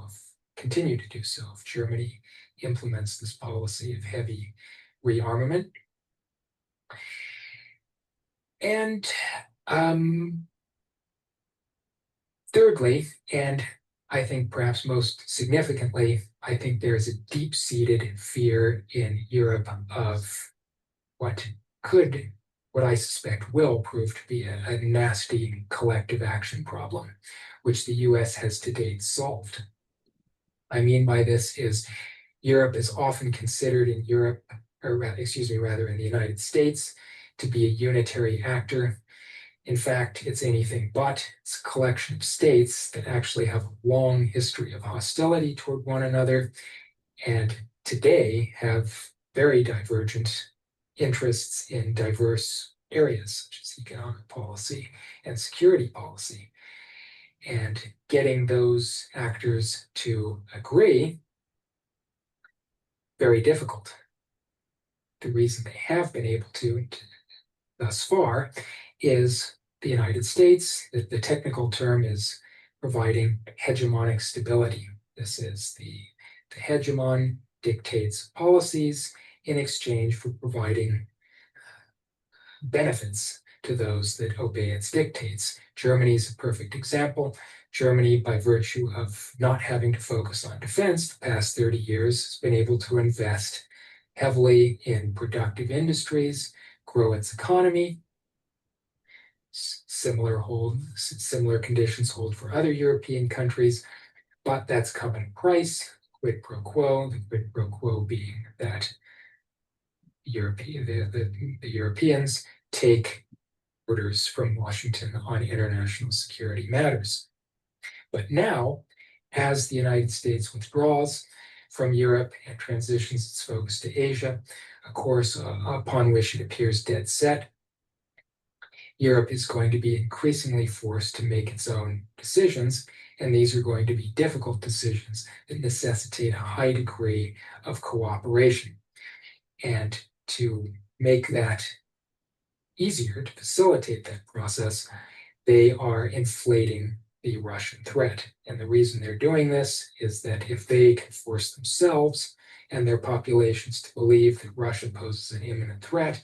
continue to do so, if Germany implements this policy of heavy rearmament. And thirdly, and I think perhaps most significantly, I think there's a deep-seated fear in Europe of what I suspect will prove to be a nasty collective action problem, which the US has to date solved. I mean by this is Europe is often considered in Europe, or rather in the United States, to be a unitary actor. In fact, it's anything but. It's a collection of states that actually have a long history of hostility toward one another, and today have very divergent interests in diverse areas, such as economic policy and security policy. And getting those actors to agree, very difficult. The reason they have been able to thus far is the United States. The technical term is providing hegemonic stability. This is the hegemon dictates policies in exchange for providing benefits to those that obey its dictates. Germany is a perfect example. Germany, by virtue of not having to focus on defense the past 30 years, has been able to invest heavily in productive industries, grow its economy. Similar conditions hold for other European countries, but that's come at a price, quid pro quo, the quid pro quo being that the Europeans take orders from Washington on international security matters. But now, as the United States withdraws from Europe and transitions its focus to Asia, a course upon which it appears dead set, Europe is going to be increasingly forced to make its own decisions, and these are going to be difficult decisions that necessitate a high degree of cooperation. And to make that easier, to facilitate that process, they are inflating the Russian threat. And the reason they're doing this is that if they can force themselves and their populations to believe that Russia poses an imminent threat,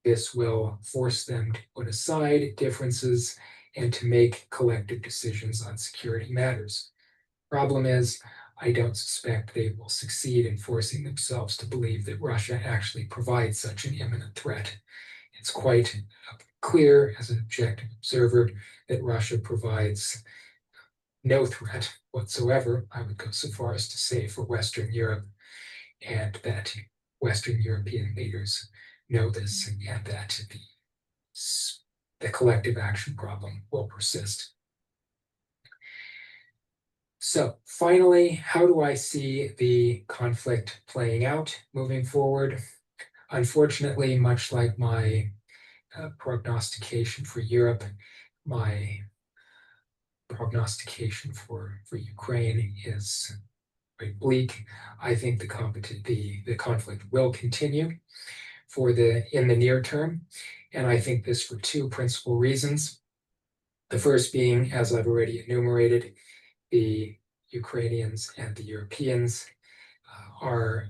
this will force them to put aside differences and to make collective decisions on security matters. Problem is, I don't suspect they will succeed in forcing themselves to believe that Russia actually provides such an imminent threat. It's quite clear as an objective observer that Russia provides no threat whatsoever. I would go so far as to say for Western Europe, and that Western European leaders know this, and that the collective action problem will persist. So finally, how do I see the conflict playing out moving forward? Unfortunately, much like my prognostication for Europe, my prognostication for Ukraine is very bleak. I think the conflict will continue in the near term, and I think this for two principal reasons. The first being, as I've already enumerated, the Ukrainians and the Europeans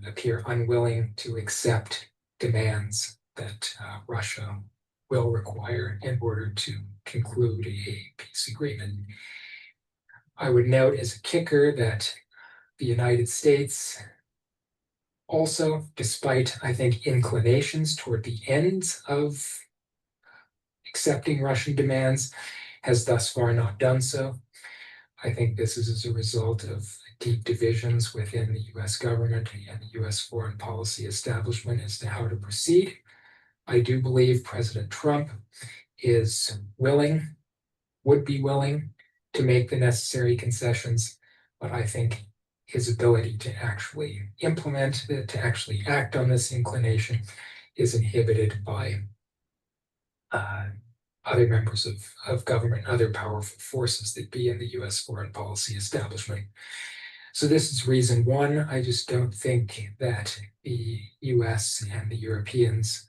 appear unwilling to accept demands that Russia will require in order to conclude a peace agreement. I would note as a kicker that the United States also, despite, I think, inclinations toward the ends of accepting Russian demands, has thus far not done so. I think this is as a result of deep divisions within the US government and the US foreign policy establishment as to how to proceed. I do believe President Trump is willing, would be willing to make the necessary concessions, but I think his ability to actually implement, to actually act on this inclination is inhibited by other members of government, other powerful forces that be in the US foreign policy establishment. So this is reason one. I just don't think that the US and the Europeans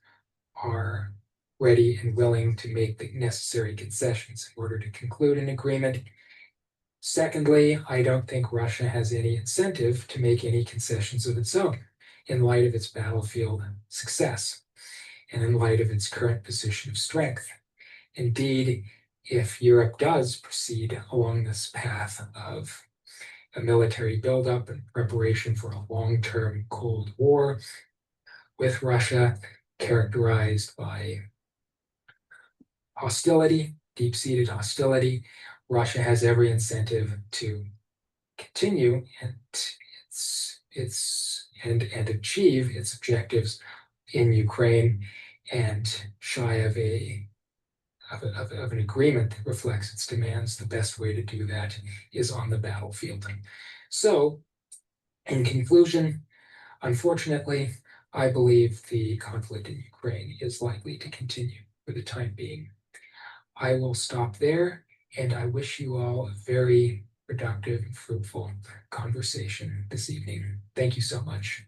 are ready and willing to make the necessary concessions in order to conclude an agreement. Secondly, I don't think Russia has any incentive to make any concessions of its own in light of its battlefield success and in light of its current position of strength. Indeed, if Europe does proceed along this path of a military buildup and preparation for a long-term Cold War with Russia, characterized by hostility, deep-seated hostility, Russia has every incentive to continue and achieve its objectives in Ukraine, and shy of an agreement that reflects its demands. The best way to do that is on the battlefield. So, in conclusion, unfortunately, I believe the conflict in Ukraine is likely to continue for the time being. I will stop there, and I wish you all a very productive and fruitful conversation this evening. Thank you so much.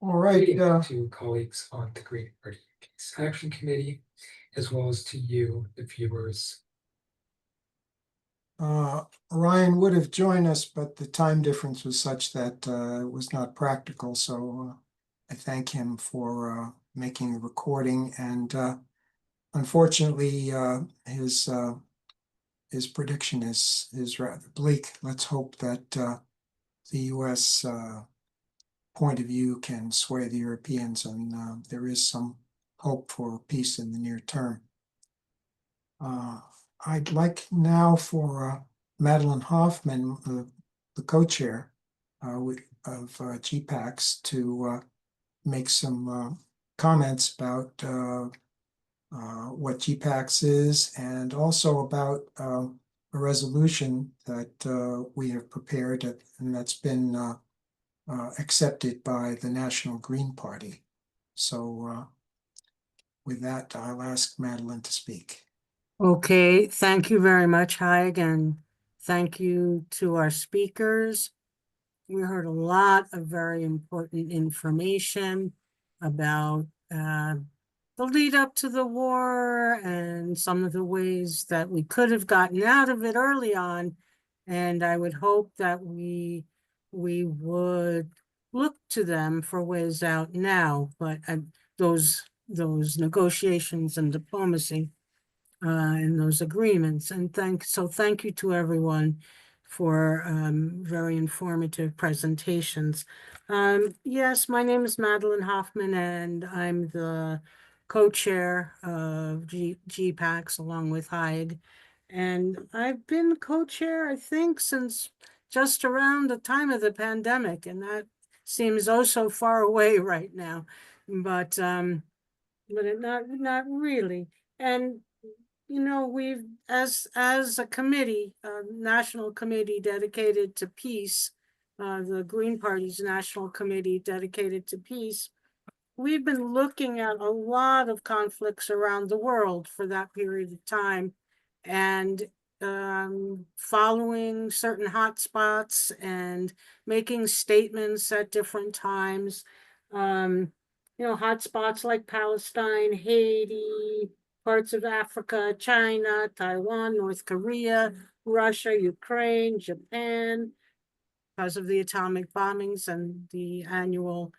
All right, Greetings to colleagues on the Green Party Peace Action Committee, as well as to you, the viewers. Ryan would have joined us, but the time difference was such that it was not practical. So I thank him for making the recording. And unfortunately, his prediction is rather bleak. Let's hope that the U.S. Point of view can sway the Europeans, and there is some hope for peace in the near term. I'd like now for Madeline Hoffman, the co-chair of GPAX, to make some comments about what GPAX is, and also about a resolution that we have prepared, and that's been accepted by the National Green Party. So with that, I'll ask Madeline to speak. Okay, thank you very much, Haig, and thank you to our speakers. We heard a lot of very important information about the lead up to the war and some of the ways that we could have gotten out of it early on. And I would hope that we would look to them for ways out now, but those negotiations and diplomacy and those agreements. And thank you to everyone for very informative presentations. Yes, my name is Madeline Hoffman, and I'm the co-chair of GPAX along with Haig. And I've been co-chair, I think, since just around the time of the pandemic, and that seems oh so far away right now, but not really. And you know, we've as a committee, national committee dedicated to peace, the Green Party's national committee dedicated to peace, we've been looking at a lot of conflicts around the world for that period of time, and following certain hotspots and making statements at different times. You know, hotspots like Palestine, Haiti, parts of Africa, China, Taiwan, North Korea, Russia, Ukraine, Japan, because of the atomic bombings and the annual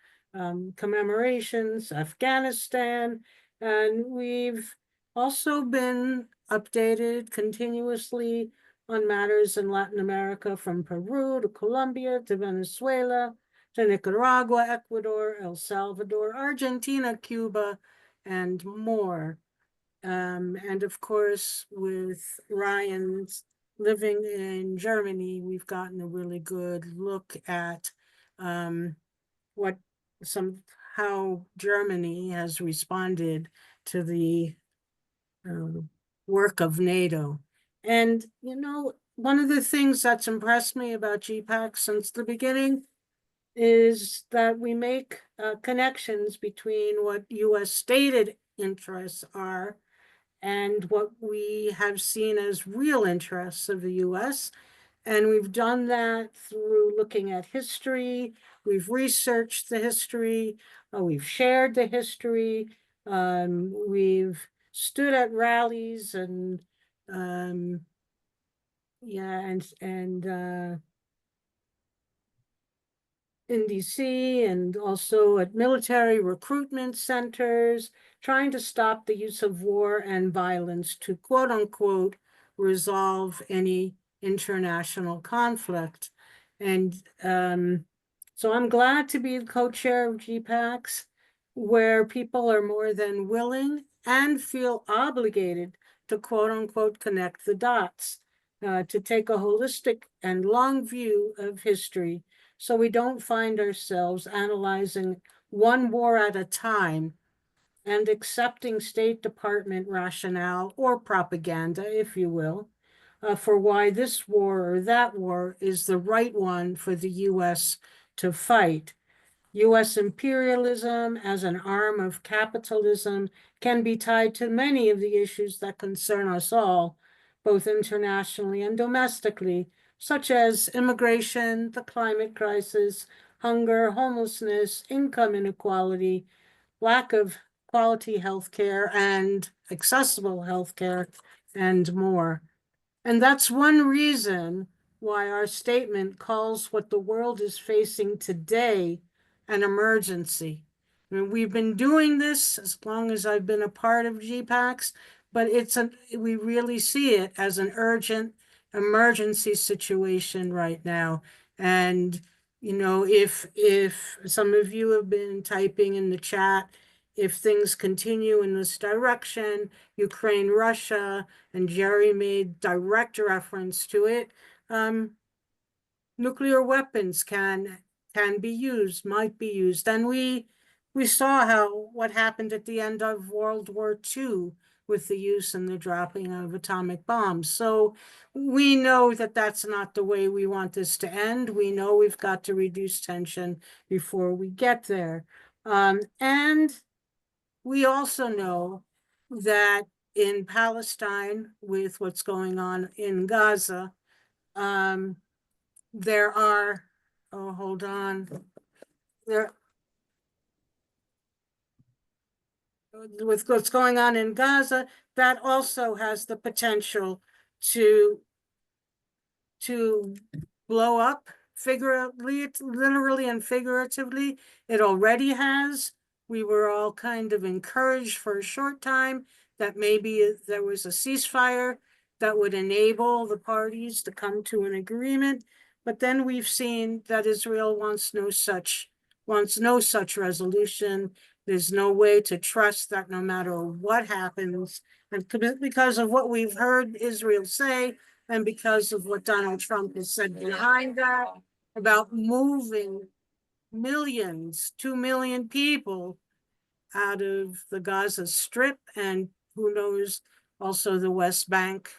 commemorations, Afghanistan, and we've also been updated continuously on matters in Latin America, from Peru to Colombia to Venezuela to Nicaragua, Ecuador, El Salvador, Argentina, Cuba, and more. And of course, with Ryan's living in Germany, we've gotten a really good look at what how Germany has responded to the work of NATO. And, you know, one of the things that's impressed me about GPAX since the beginning is that we make connections between what US stated interests are and what we have seen as real interests of the US. And we've done that through looking at history. We've researched the history. We've shared the history. We've stood at rallies and in DC and also at military recruitment centers, trying to stop the use of war and violence to quote unquote resolve any international conflict. And so I'm glad to be the co-chair of GPAX, where people are more than willing and feel obligated to quote unquote connect the dots, to take a holistic and long view of history so we don't find ourselves analyzing one war at a time and accepting State Department rationale or propaganda, if you will, for why this war or that war is the right one for the US to fight. US imperialism as an arm of capitalism can be tied to many of the issues that concern us all, both internationally and domestically, such as immigration, the climate crisis, hunger, homelessness, income inequality, lack of quality healthcare and accessible healthcare, and more. And that's one reason why our statement calls what the world is facing today an emergency. I mean, we've been doing this as long as I've been a part of GPAX, but we really see it as an urgent emergency situation right now. And, you know, if some of you have been typing in the chat, if things continue in this direction, Ukraine, Russia, and Jerry made direct reference to it, nuclear weapons can be used, might be used. And we saw what happened at the end of World War II with the use and the dropping of atomic bombs. So we know that that's not the way we want this to end. We know we've got to reduce tension before we get there. And we also know that in Palestine, with what's going on in Gaza, there are, oh, hold on. With what's going on in Gaza, that also has the potential to blow up figuratively, literally and figuratively. It already has. We were all kind of encouraged for a short time that maybe there was a ceasefire that would enable the parties to come to an agreement. But then we've seen that Israel wants no such resolution. There's no way to trust that no matter what happens, and because of what we've heard Israel say, and because of what Donald Trump has said behind that about moving millions, 2 million people out of the Gaza Strip, and who knows, also the West Bank.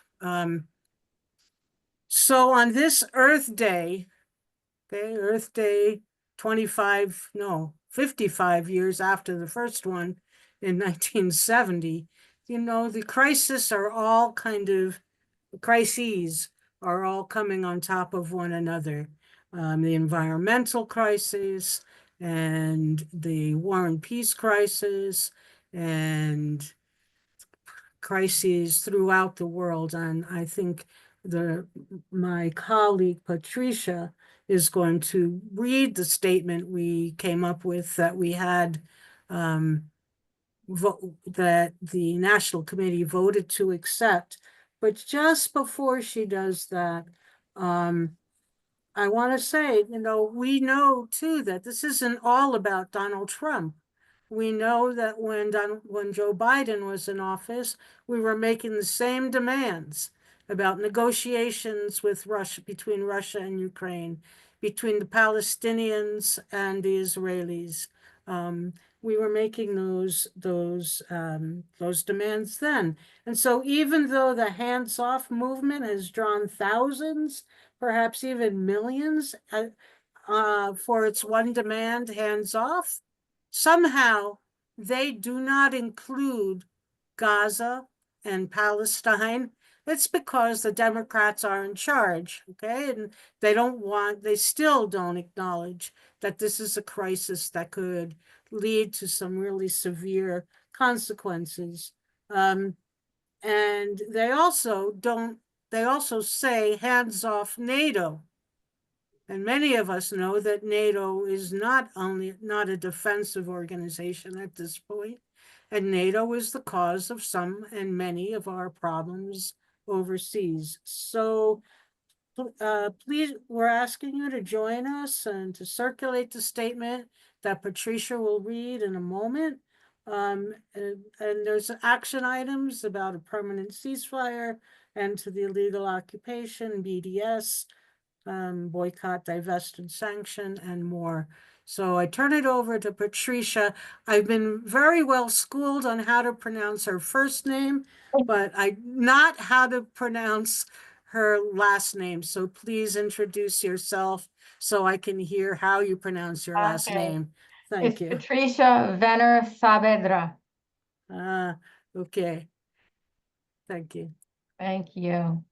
So on this Earth Day, okay, Earth Day 55 years after the first one in 1970, you know, the crises are all coming on top of one another. The environmental crisis and the war and peace crisis and crises throughout the world. And I think my colleague Patricia is going to read the statement we came up with that we had that the National Committee voted to accept. But just before she does that, I want to say, you know, we know too that this isn't all about Donald Trump. We know that when Joe Biden was in office, we were making the same demands about negotiations with Russia, between Russia and Ukraine, between the Palestinians and the Israelis. We were making those demands then. And so even though the hands-off movement has drawn thousands, perhaps even millions, for its one demand, hands off, somehow they do not include Gaza and Palestine. It's because the Democrats are in charge, okay? And they still don't acknowledge that this is a crisis that could lead to some really severe consequences. And they also say hands off NATO. And many of us know that NATO is not a defensive organization at this point, and NATO is the cause of some and many of our problems overseas. So please, we're asking you to join us and to circulate the statement that Patricia will read in a moment. And there's action items about a permanent ceasefire, end to the illegal occupation, BDS, boycott, divest, and sanction, and more. So I turn it over to Patricia. I've been very well schooled on how to pronounce her first name, but not how to pronounce her last name. So please introduce yourself so I can hear how you pronounce your last Okay. name. Thank you. It's Patricia Venner Saavedra. Okay. Thank you. Thank you.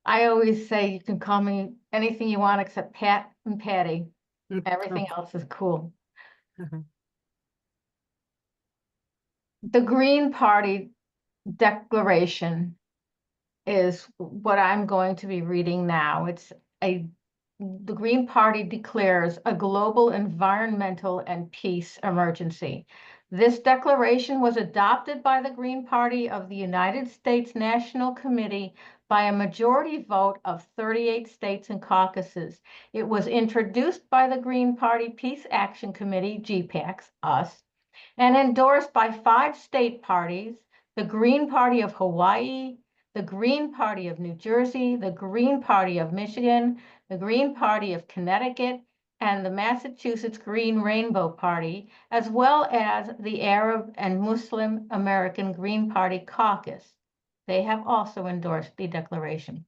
I always say you can call me anything you want except Pat and Patty. Everything else is cool. Mhm. The Green Party declaration is what I'm going to be reading now. The Green Party declares a global environmental and peace emergency. This declaration was adopted by the Green Party of the United States National Committee by a majority vote of 38 states and caucuses. It was introduced by the Green Party Peace Action Committee, GPAX, us, and endorsed by 5 state parties, the Green Party of Hawaii, the Green Party of New Jersey, the Green Party of Michigan, the Green Party of Connecticut, and the Massachusetts Green Rainbow Party, as well as the Arab and Muslim American Green Party caucus. They have also endorsed the declaration.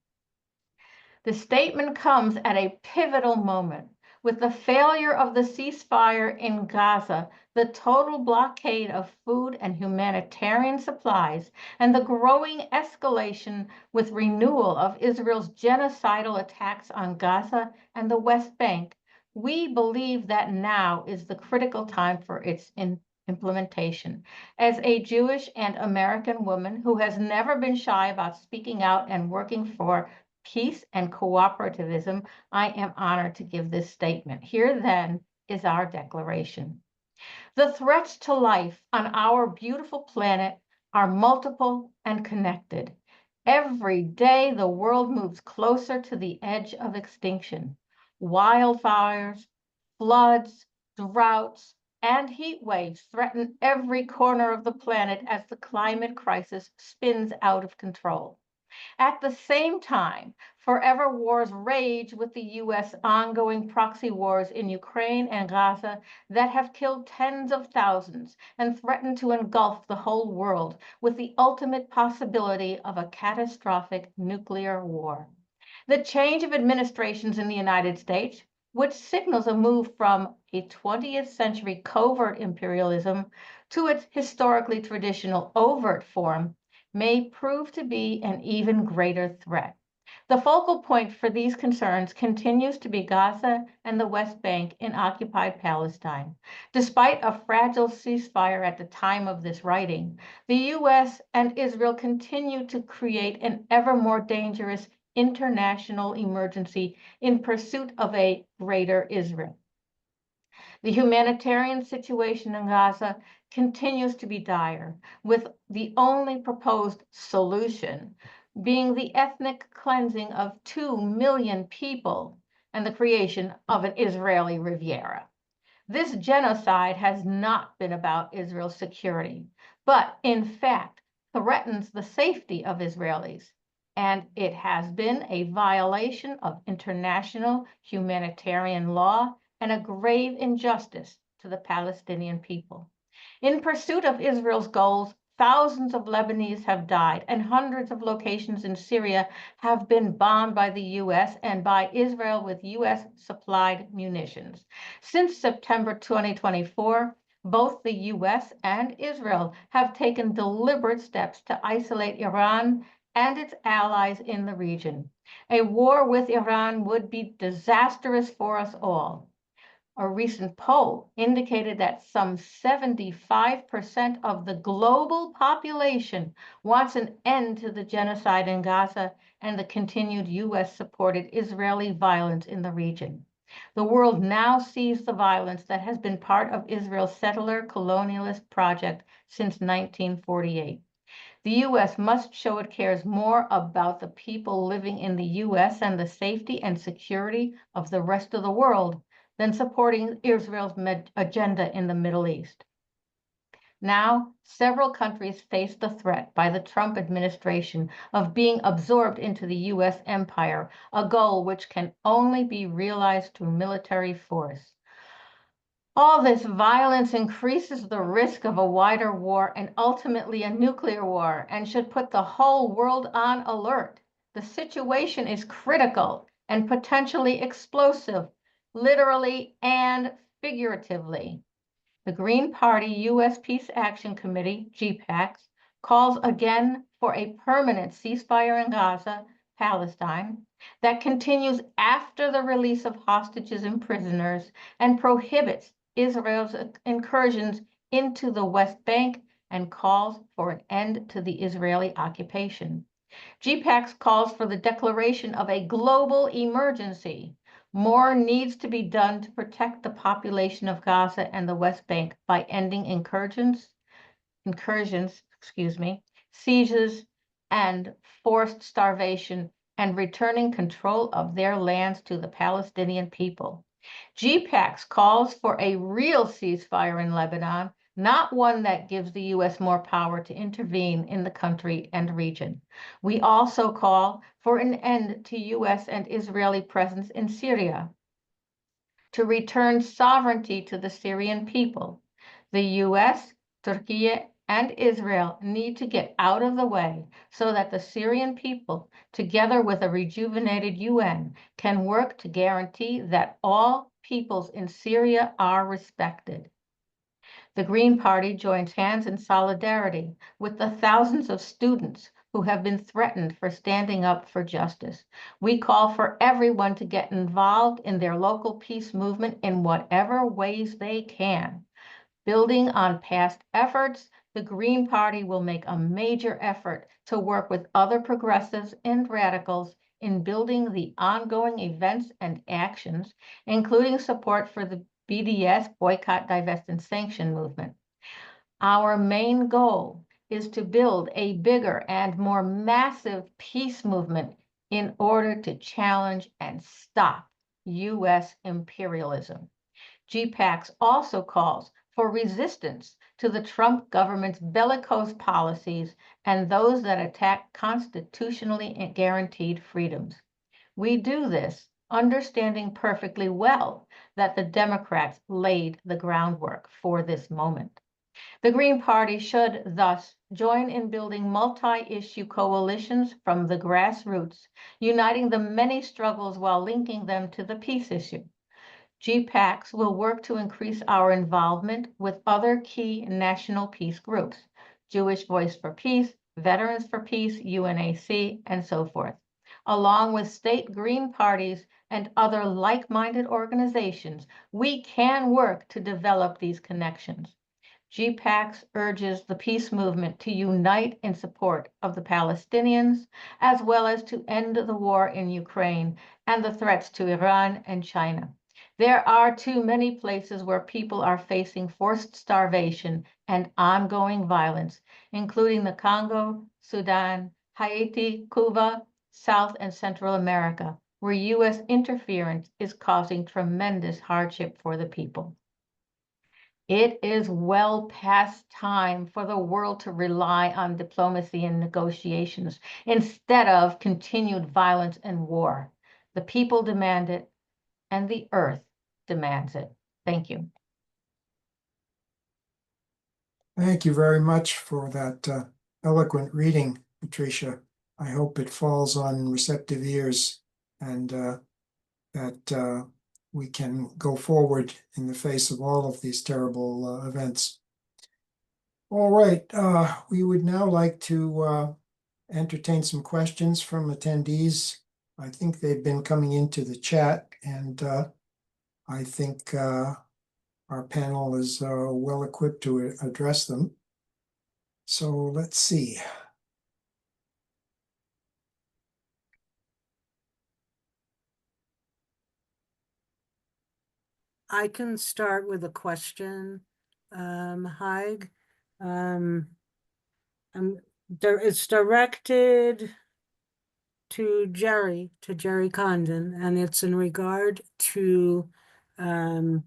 The statement comes at a pivotal moment. With the failure of the ceasefire in Gaza, the total blockade of food and humanitarian supplies, and the growing escalation with renewal of Israel's genocidal attacks on Gaza and the West Bank, we believe that now is the critical time for its implementation. As a Jewish and American woman who has never been shy about speaking out and working for peace and cooperativism, I am honored to give this statement. Here then is our declaration. The threats to life on our beautiful planet are multiple and connected. Every day the world moves closer to the edge of extinction. Wildfires, floods, droughts, and heat waves threaten every corner of the planet as the climate crisis spins out of control. At the same time, forever wars rage with the U.S. ongoing proxy wars in Ukraine and Gaza that have killed tens of thousands and threaten to engulf the whole world with the ultimate possibility of a catastrophic nuclear war. The change of administrations in the United States, which signals a move from a 20th century covert imperialism to its historically traditional overt form, may prove to be an even greater threat. The focal point for these concerns continues to be Gaza and the West Bank in occupied Palestine. Despite a fragile ceasefire at the time of this writing, the U.S. and Israel continue to create an ever more dangerous international emergency in pursuit of a greater Israel. The humanitarian situation in Gaza continues to be dire, with the only proposed solution being the ethnic cleansing of 2 million people and the creation of an Israeli Riviera. This genocide has not been about Israel's security, but in fact threatens the safety of Israelis, and it has been a violation of international humanitarian law and a grave injustice to the Palestinian people. In pursuit of Israel's goals, thousands of Lebanese have died, and hundreds of locations in Syria have been bombed by the U.S. and by Israel with U.S.-supplied munitions. Since September 2024, both the U.S. and Israel have taken deliberate steps to isolate Iran and its allies in the region. A war with Iran would be disastrous for us all. A recent poll indicated that some 75% of the global population wants an end to the genocide in Gaza and the continued US-supported Israeli violence in the region. The world now sees the violence that has been part of Israel's settler colonialist project since 1948. The U.S. must show it cares more about the people living in the U.S. and the safety and security of the rest of the world than supporting Israel's agenda in the Middle East. Now, several countries face the threat by the Trump administration of being absorbed into the U.S. empire, a goal which can only be realized through military force. All this violence increases the risk of a wider war and ultimately a nuclear war, and should put the whole world on alert. The situation is critical and potentially explosive, literally and figuratively. The Green Party U.S. Peace Action Committee, GPAX, calls again for a permanent ceasefire in Gaza, Palestine, that continues after the release of hostages and prisoners and prohibits Israel's incursions into the West Bank and calls for an end to the Israeli occupation. GPAX calls for the declaration of a global emergency. More needs to be done to protect the population of Gaza and the West Bank by ending incursions, sieges, and forced starvation, and returning control of their lands to the Palestinian people. GPAX calls for a real ceasefire in Lebanon, not one that gives the U.S. more power to intervene in the country and region. We also call for an end to U.S. and Israeli presence in Syria, to return sovereignty to the Syrian people. The U.S., Turkey, and Israel need to get out of the way so that the Syrian people, together with a rejuvenated UN, can work to guarantee that all peoples in Syria are respected. The Green Party joins hands in solidarity with the thousands of students who have been threatened for standing up for justice. We call for everyone to get involved in their local peace movement in whatever ways they can. Building on past efforts, the Green Party will make a major effort to work with other progressives and radicals in building the ongoing events and actions, including support for the BDS, Boycott, Divest, and Sanction movement. Our main goal is to build a bigger and more massive peace movement in order to challenge and stop U.S. imperialism. GPAX also calls for resistance to the Trump government's bellicose policies and those that attack constitutionally guaranteed freedoms. We do this understanding perfectly well that the Democrats laid the groundwork for this moment. The Green Party should thus join in building multi-issue coalitions from the grassroots, uniting the many struggles while linking them to the peace issue. GPAX will work to increase our involvement with other key national peace groups, Jewish Voice for Peace, Veterans for Peace, UNAC, and so forth, along with state Green parties and other like-minded organizations. We can work to develop these connections. GPAX urges the peace movement to unite in support of the Palestinians, as well as to end the war in Ukraine and the threats to Iran and China. There are too many places where people are facing forced starvation and ongoing violence, including the Congo, Sudan, Haiti, Cuba, South and Central America, where U.S. interference is causing tremendous hardship for the people. It is well past time for the world to rely on diplomacy and negotiations instead of continued violence and war. The people demand it, and the earth demands it. Thank you. Thank you very much for that eloquent reading, Patricia. I hope it falls on receptive ears and that we can go forward in the face of all of these terrible events. All right, we would now like to entertain some questions from attendees. I think they've been coming into the chat, and I think our panel is well equipped to address them. So let's see. I can start with a question, Haig. It's directed to Jerry Condon, and it's in regard to the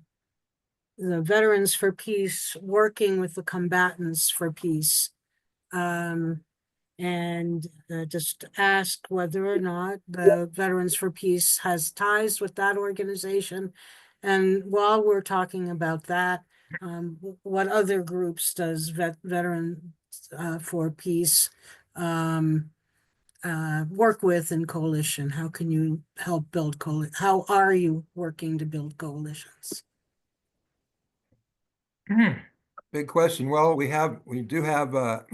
Veterans for Peace working with the combatants for peace. And just ask whether or not the Veterans for Peace has ties with that organization. And while we're talking about that, what other groups does Veterans for Peace work with in coalition? How can you help build how are you working to build coalitions? Big question. Well, we do have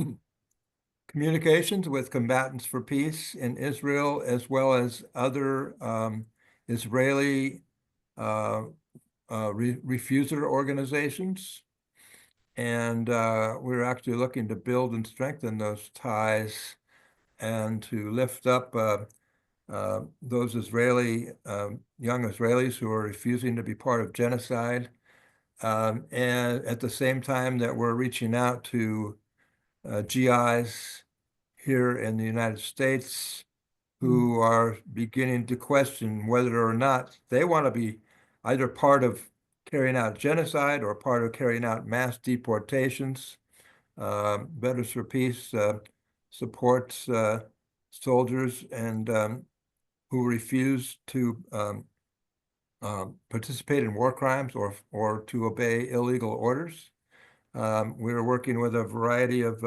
communications with Combatants for Peace in Israel, as well as other Israeli refuser organizations. And we're actually looking to build and strengthen those ties and to lift up those young Israelis who are refusing to be part of genocide. And at the same time that we're reaching out to GIs here in the United States who are beginning to question whether or not they want to be either part of carrying out genocide or part of carrying out mass deportations. Veterans for Peace supports soldiers and who refuse to participate in war crimes or to obey illegal orders. We're working with a variety of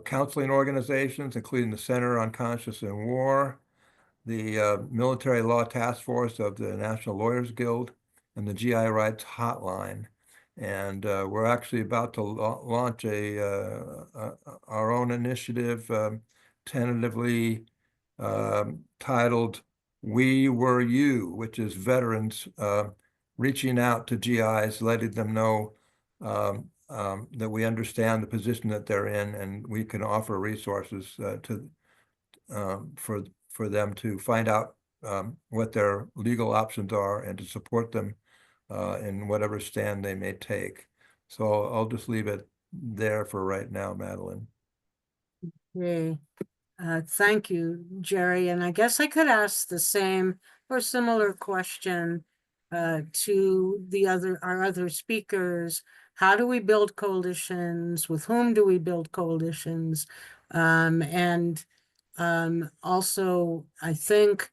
counseling organizations, including the Center on Conscience and War, the Military Law Task Force of the National Lawyers Guild, and the GI Rights Hotline. And we're actually about to launch our own initiative, tentatively titled We Were You, which is veterans reaching out to GIs, letting them know that we understand the position that they're in, and we can offer resources for them to find out what their legal options are and to support them in whatever stand they may take. So I'll just leave it there for right now, Madeline. Okay. Thank you, Jerry. And I guess I could ask the same or similar question to our other speakers. How do we build coalitions? With whom do we build coalitions? And also, I think,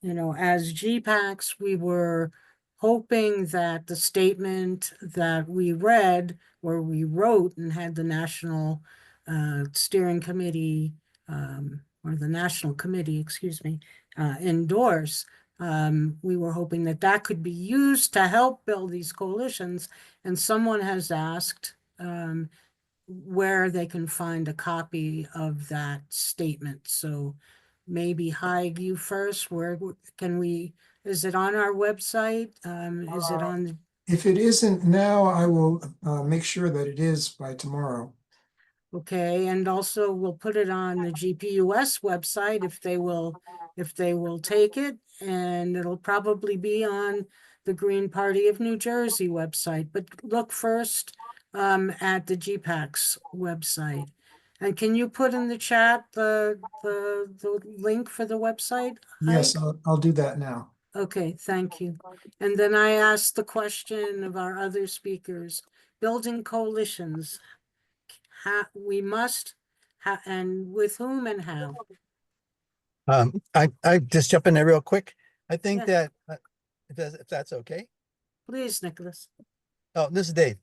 as GPAX, we were hoping that the statement that we read or we wrote and had the National Steering Committee or the National Committee, excuse me, endorse. We were hoping that that could be used to help build these coalitions. And someone has asked where they can find a copy of that statement. So maybe Haig, you first, where can we, is it on our website? Is it on the If it isn't now, I will make sure that it is by tomorrow. Okay, and also we'll put it on the GPUS website if they will take it, and it'll probably be on the Green Party of New Jersey website, but look first at the GPAX website. And can you put in the chat the link for the website? Yes, Haig? I'll do that now. Okay, thank you. And then I asked the question of our other speakers, building coalitions. We must, and with whom and how? I just jump in there real quick. I think Yeah. that if that's okay. Please, Nicholas. Oh, this is Dave.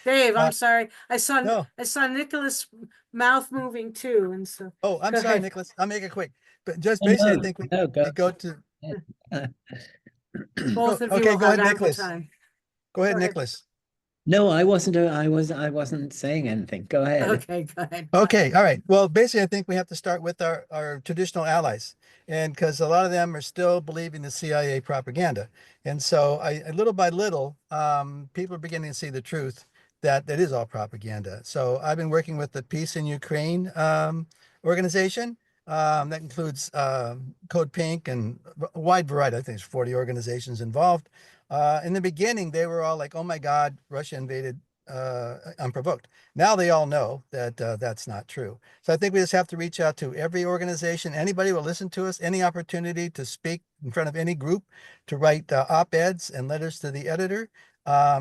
Dave, I'm Uh, sorry. no. I saw Nicholas' mouth moving too, and so. Oh, I'm Go sorry, ahead. Nicholas. I'll make it quick. But just Oh, basically, I no, think no, we go to Both of you okay, will go have ahead, ample Nicholas. time. Go ahead, Go ahead. Nicholas. No, I wasn't saying anything. Go ahead. Okay, go ahead. Okay, all right. Well, basically, I think we have to start with our traditional allies. And because a lot of them are still believing the CIA propaganda. And so little by little, people are beginning to see the truth that that is all propaganda. So I've been working with the Peace in Ukraine organization. That includes Code Pink and a wide variety. I think there's 40 organizations involved. In the beginning, they were all like, oh my God, Russia invaded unprovoked. Now they all know that that's not true. So I think we just have to reach out to every organization, anybody will listen to us, any opportunity to speak in front of any group, to write op-eds and letters to the editor.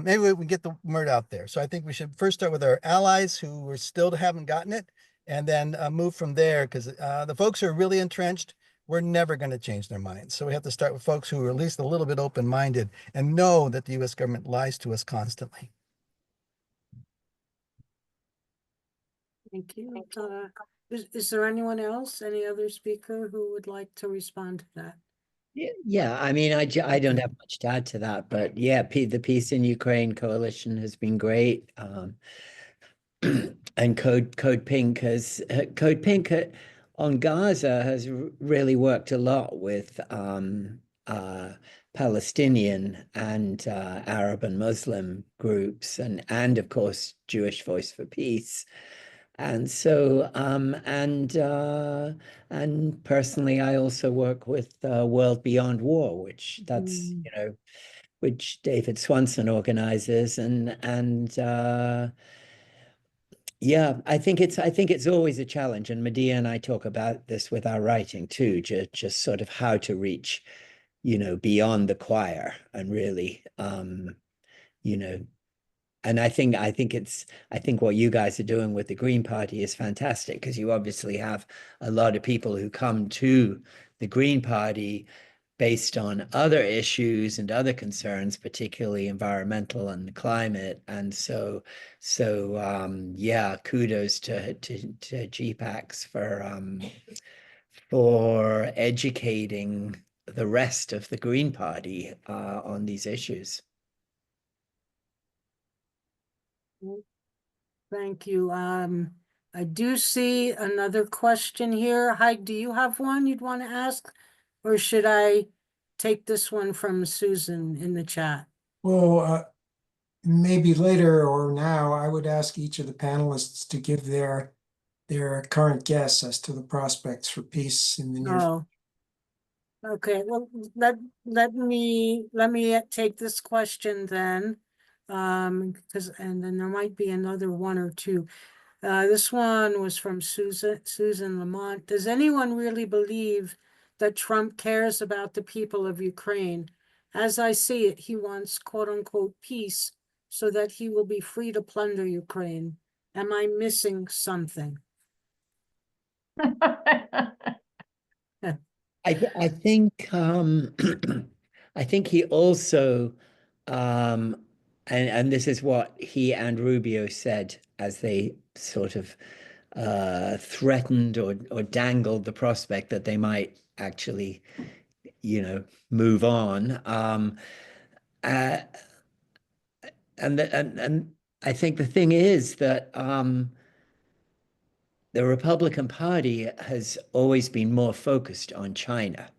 Maybe we can get the word out there. So I think we should first start with our allies who still haven't gotten it, and then move from there, because the folks who are really entrenched, we're never going to change their minds. So we have to start with folks who are at least a little bit open-minded and know that the U.S. government lies to us constantly. Thank you. Is there anyone else, any other speaker who would like to respond to that? Yeah, I mean, I don't have much to add to that, but yeah, the Peace in Ukraine coalition has been great. And Code Pink on Gaza has really worked a lot with Palestinian and Arab and Muslim groups, and of course Jewish Voice for Peace. And so and personally, I also work with World Beyond War, which that's which David Swanson organizes, and yeah, I think it's always a challenge, and Medea and I talk about this with our writing too, just sort of how to reach, beyond the choir and really, you know, and I think what you guys are doing with the Green Party is fantastic, because you obviously have a lot of people who come to the Green Party based on other issues and other concerns, particularly environmental and climate. And yeah, kudos to GPAX for educating the rest of the Green Party on these issues. Thank you. I do see another question here. Hi, do you have one you'd want to ask? Or should I take this one from Susan in the chat? Well, maybe later or now, I would ask each of the panelists to give their current guess as to the prospects for peace in the near future. Oh. Okay, well, let me take this question then. And then there might be another one or two. This one was from Susan Lamont. Does anyone really believe that Trump cares about the people of Ukraine? As I see it, he wants quote unquote peace so that he will be free to plunder Ukraine. Am I missing something? I think I think he also and this is what he and Rubio said as they sort of threatened or dangled the prospect that they might actually, move on. Uh, and I think the thing is that the Republican Party has always been more focused on China.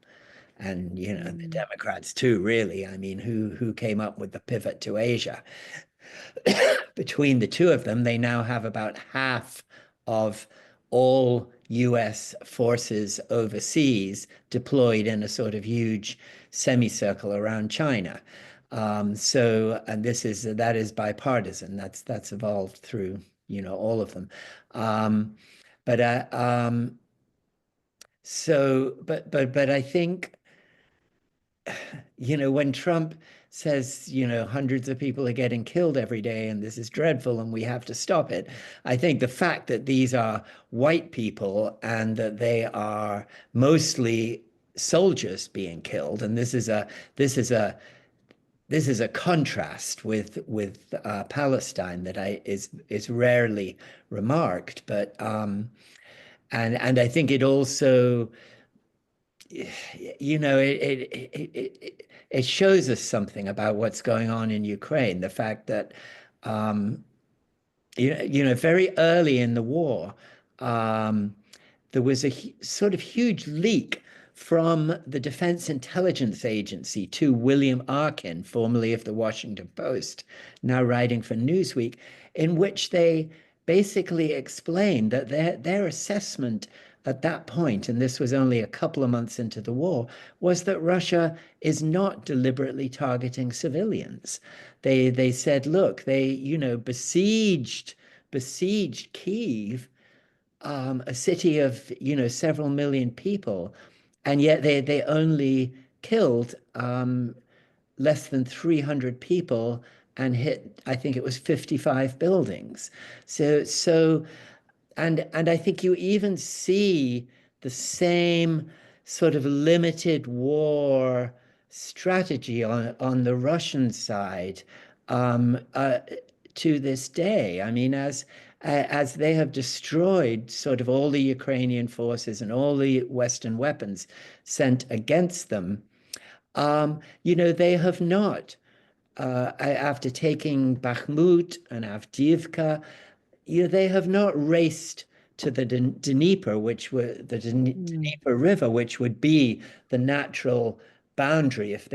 And the Democrats too, really. I mean, who came up with the pivot to Asia? Between the two of them, they now have about half of all US forces overseas deployed in a sort of huge semicircle around China. And that is bipartisan. That's evolved through all of them. But I think when Trump says, hundreds of people are getting killed every day and this is dreadful and we have to stop it, I think the fact that these are white people and that they are mostly soldiers being killed, and this is a contrast with Palestine that is rarely remarked, but and I think it also, it shows us something about what's going on in Ukraine. The fact that um, very early in the war, um, there was a sort of huge leak from the Defense Intelligence Agency to William Arkin, formerly of the Washington Post, now writing for Newsweek, in which they basically explained that their assessment at that point, and this was only a couple of months into the war, was that Russia is not deliberately targeting civilians. They said, look, they besieged Kyiv, a city of several million people, and yet they only killed less than 300 people and hit, I think it was 55 buildings. And I think you even see the same sort of limited war strategy on the Russian side, to this day. I mean, as they have destroyed sort of all the Ukrainian forces and all the Western weapons sent against them, they have not, after taking Bakhmut and Avdiivka, they have not raced to the Dnieper, Dnieper River, which would be the natural boundary if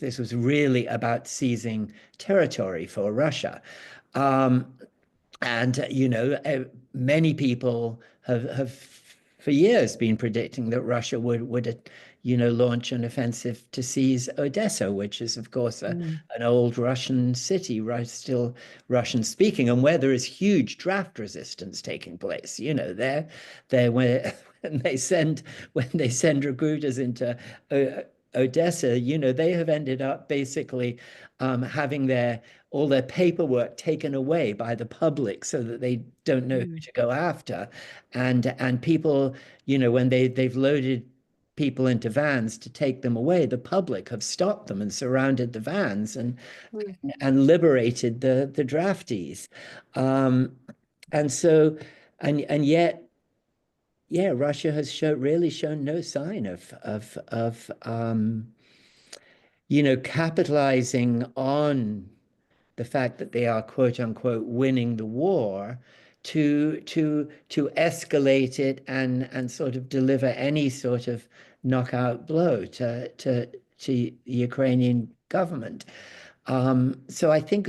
this was really about seizing territory for Russia. And many people have for years been predicting that Russia would launch an offensive to seize Odessa, which is, of course, an old Russian city, right, still Russian speaking, and where there is huge draft resistance taking place. When they send recruiters into Odessa, they have ended up basically having all their paperwork taken away by the public so that they don't know who to go after. And people, when they've loaded people into vans to take them away, the public have stopped them and surrounded the vans and liberated the draftees. And yet, yeah, Russia has really shown no sign of capitalizing on the fact that they are, quote unquote, winning the war to escalate it and sort of deliver any sort of knockout blow to the Ukrainian government. So I think,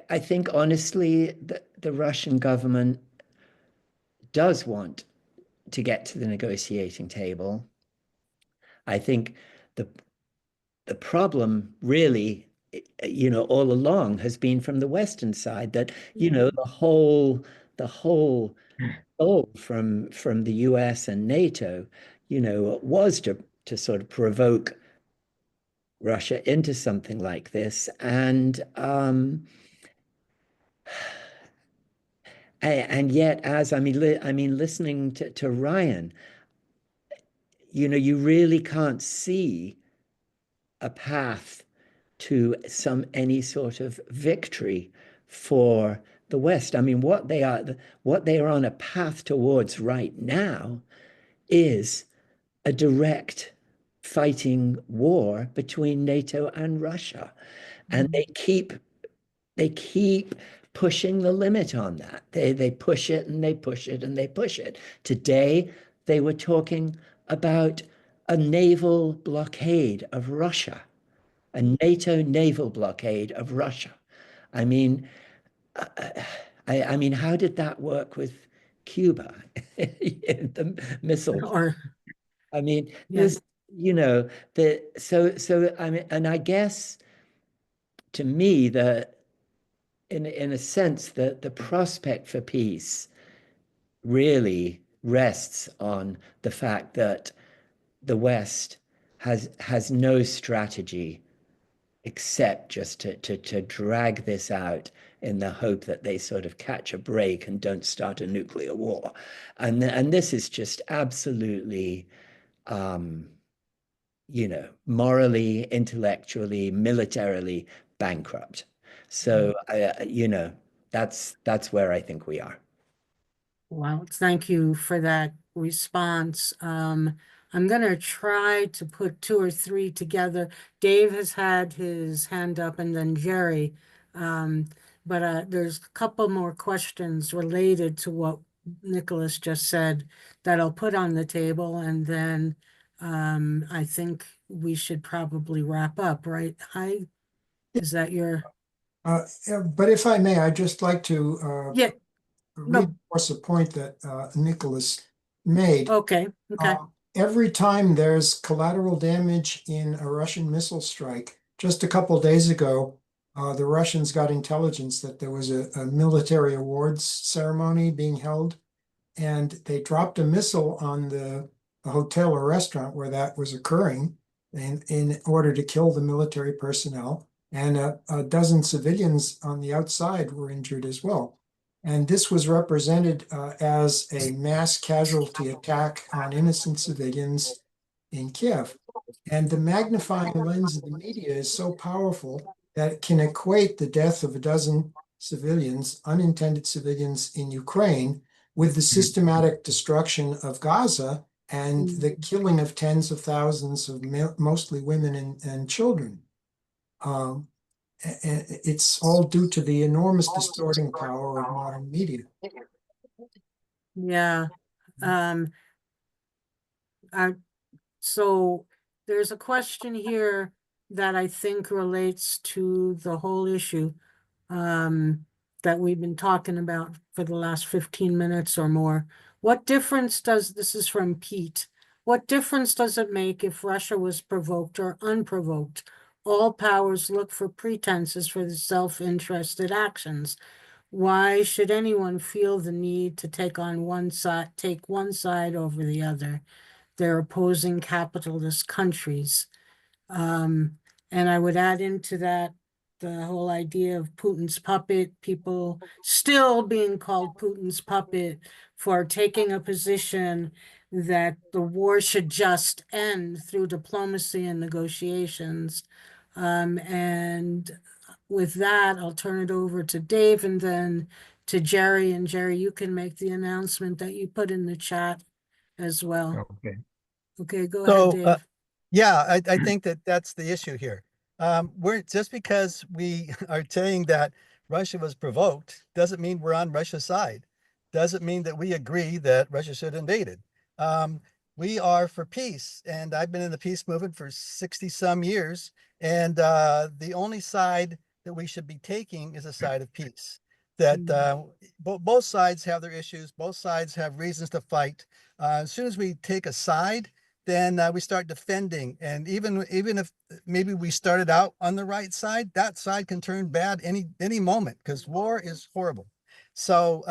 I think honestly the Russian government does want to get to the negotiating table. I think the problem really, all along has been from the Western side that, the whole goal from the US and NATO, was to sort of provoke Russia into something like this. And yet, as I mean, listening to Ryan, you really can't see a path to any sort of victory for the West. I mean, what they are on a path towards right now is a direct fighting war between NATO and Russia. And they keep pushing the limit on that. They push it and they push it and they push it. Today, they were talking about a naval blockade of Russia, a NATO naval blockade of Russia. I mean, I mean, how did that work with Cuba? The missile. Or I mean, yes, so I mean, and I guess to me, in a sense, the prospect for peace really rests on the fact that the West has no strategy except just to drag this out in the hope that they sort of catch a break and don't start a nuclear war. And this is just absolutely, morally, intellectually, militarily bankrupt. So, that's where I think we are. Well, thank you for that response. I'm gonna try to put two or three together. Dave has had his hand up and then Jerry. But there's a couple more questions related to what Nicholas just said that I'll put on the table, and then I think we should probably wrap up, right? Is that your, Yeah, but if I may, I'd just like to yeah, no, reinforce a point that Nicholas made. okay, okay. Every time there's collateral damage in a Russian missile strike, just a couple days ago, the Russians got intelligence that there was a military awards ceremony being held, and they dropped a missile on the hotel or restaurant where that was occurring in order to kill the military personnel. And a dozen civilians on the outside were injured as well. And this was represented as a mass casualty attack on innocent civilians in Kiev. And the magnifying lens of the media is so powerful that it can equate the death of a dozen civilians, unintended civilians in Ukraine, with the systematic destruction of Gaza and the killing of tens of thousands of mostly women and children. And it's all due to the enormous distorting power of modern media. Yeah. So there's a question here that I think relates to the whole issue that we've been talking about for the last 15 minutes or more. What difference this is from Pete, what difference does it make if Russia was provoked or unprovoked? All powers look for pretenses for the self-interested actions. Why should anyone feel the need to take one side over the other? They're opposing capitalist countries. And I would add into that the whole idea of Putin's puppet, people still being called Putin's puppet for taking a position that the war should just end through diplomacy and negotiations. And with that, I'll turn it over to Dave and then to Jerry. And Jerry, you can make the announcement that you put in the chat as well. Okay. Okay, go ahead, Dave. Yeah, I think that's the issue here. We're just because we are saying that Russia was provoked doesn't mean we're on Russia's side. Doesn't mean that we agree that Russia should invade it. We are for peace, and I've been in the peace movement for 60 some years. And the only side that we should be taking is a side of peace. That both sides have their issues. Both sides have reasons to fight. As soon as we take a side, then we start defending. And even if maybe we started out on the right side, that side can turn bad any moment because war is horrible. So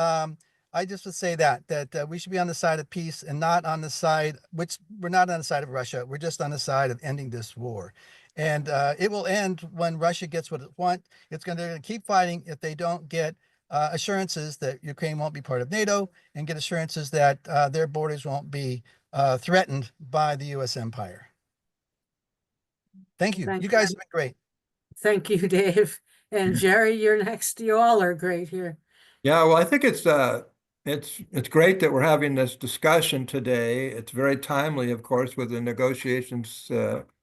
I just would say that we should be on the side of peace and not on the side, which we're not on the side of Russia. We're just on the side of ending this war. And it will end when Russia gets what it wants. They're going to keep fighting if they don't get assurances that Ukraine won't be part of NATO and get assurances that their borders won't be threatened by the U.S. empire. Thank you. You guys have been great. Thank you, Dave. And Jerry, you're next. You all are great here. Yeah, well, I think it's great that we're having this discussion today. It's very timely, of course, with the negotiations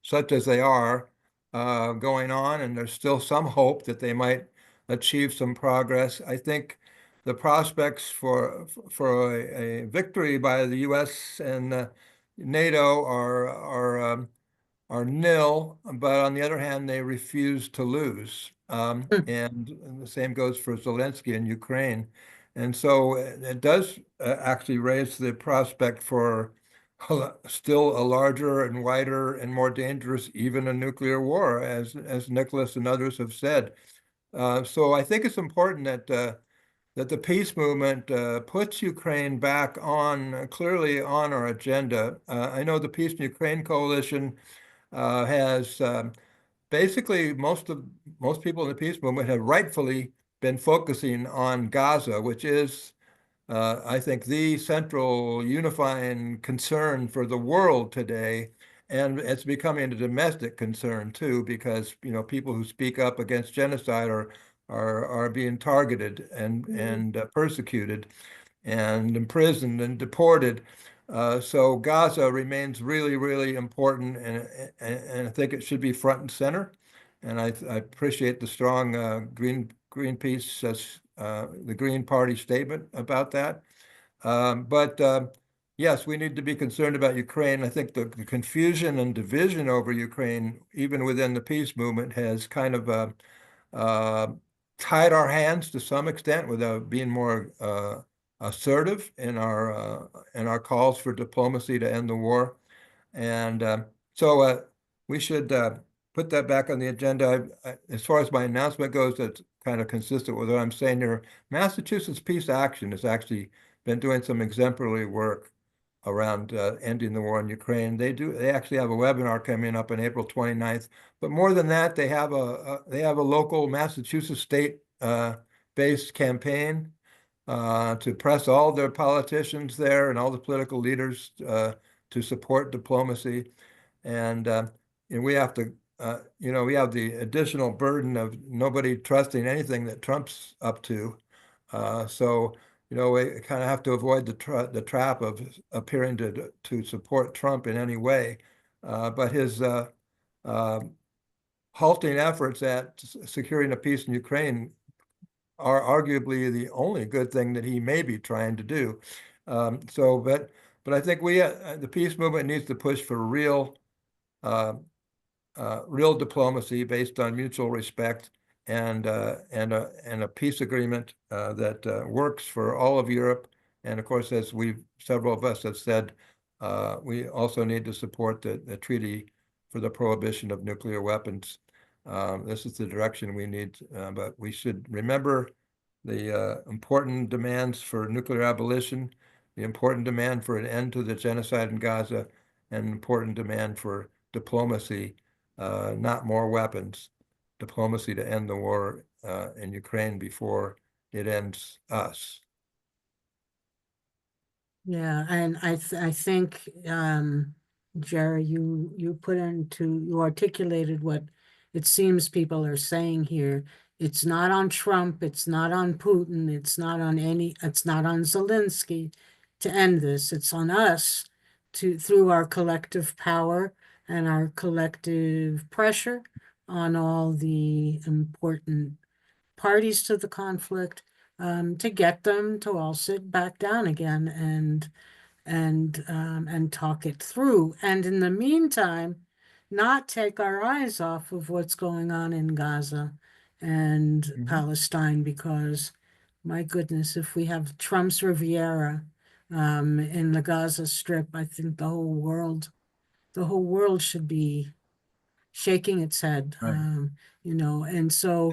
such as they are going on, and there's still some hope that they might achieve some progress. I think the prospects for a victory by the U.S. and NATO are nil, but on the other hand, they refuse to lose. And the same goes for Zelensky in Ukraine. And so it does actually raise the prospect for still a larger and wider and more dangerous, even a nuclear war, as Nicholas and others have said. So I think it's important that that the peace movement puts Ukraine back on clearly on our agenda. I know the Peace in Ukraine Coalition has basically most people in the peace movement have rightfully been focusing on Gaza, which is, I think, the central unifying concern for the world today. And it's becoming a domestic concern too, because people who speak up against genocide are being targeted and persecuted and imprisoned and deported. So Gaza remains really, really important, and I think it should be front and center. And I appreciate the strong Greenpeace, the Green Party statement about that. But yes, we need to be concerned about Ukraine. I think the confusion and division over Ukraine, even within the peace movement, has kind of tied our hands to some extent without being more assertive in our calls for diplomacy to end the war. And so we should put that back on the agenda. As far as my announcement goes, that's kind of consistent with what I'm saying here. Massachusetts Peace Action has actually been doing some exemplary work around ending the war in Ukraine. They actually have a webinar coming up on April 29th. But more than that, they have a local Massachusetts state based campaign to press all their politicians there and all the political leaders to support diplomacy. And we have to, we have the additional burden of nobody trusting anything that Trump's up to. So we kind of have to avoid the trap of appearing to support Trump in any way. But his halting efforts at securing a peace in Ukraine are arguably the only good thing that he may be trying to do. But I think the peace movement needs to push for real diplomacy based on mutual respect and a peace agreement that works for all of Europe. And of course, as several of us have said, we also need to support the treaty for the prohibition of nuclear weapons. This is the direction we need, but we should remember the important demands for nuclear abolition, the important demand for an end to the genocide in Gaza, and important demand for diplomacy, not more weapons, diplomacy to end the war in Ukraine before it ends us. Yeah, and I think Jerry, you articulated what it seems people are saying here. It's not on Trump, it's not on Putin, it's not on Zelensky to end this. It's on us through our collective power and our collective pressure on all the important parties to the conflict, to get them to all sit back down again and talk it through. And in the meantime, not take our eyes off of what's going on in Gaza and Palestine, because my goodness, if we have Trump's Riviera in the Gaza Strip, I think the whole world should be shaking its head, Right. and so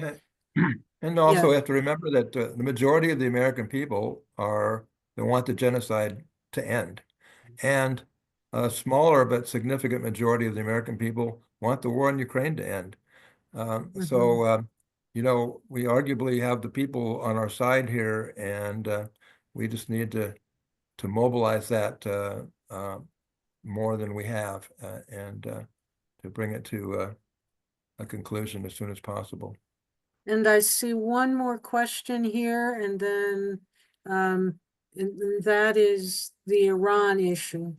And also, yeah. we have to remember that the majority of the American people they want the genocide to end, and a smaller but significant majority of the American people want the war in Ukraine to end. So, we arguably have the people on our side here, and we just need to mobilize that more than we have, and to bring it to a conclusion as soon as possible. And I see one more question here, and then and that is the Iran issue.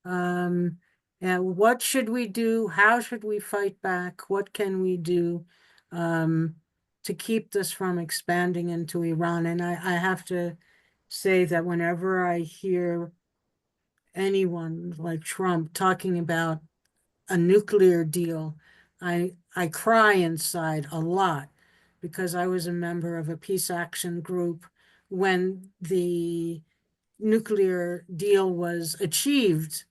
And what should we do? How should we fight back? What can we do to keep this from expanding into Iran? And I have to say that whenever I hear anyone like Trump talking about a nuclear deal, I cry inside a lot, because I was a member of a peace action group when the nuclear deal was achieved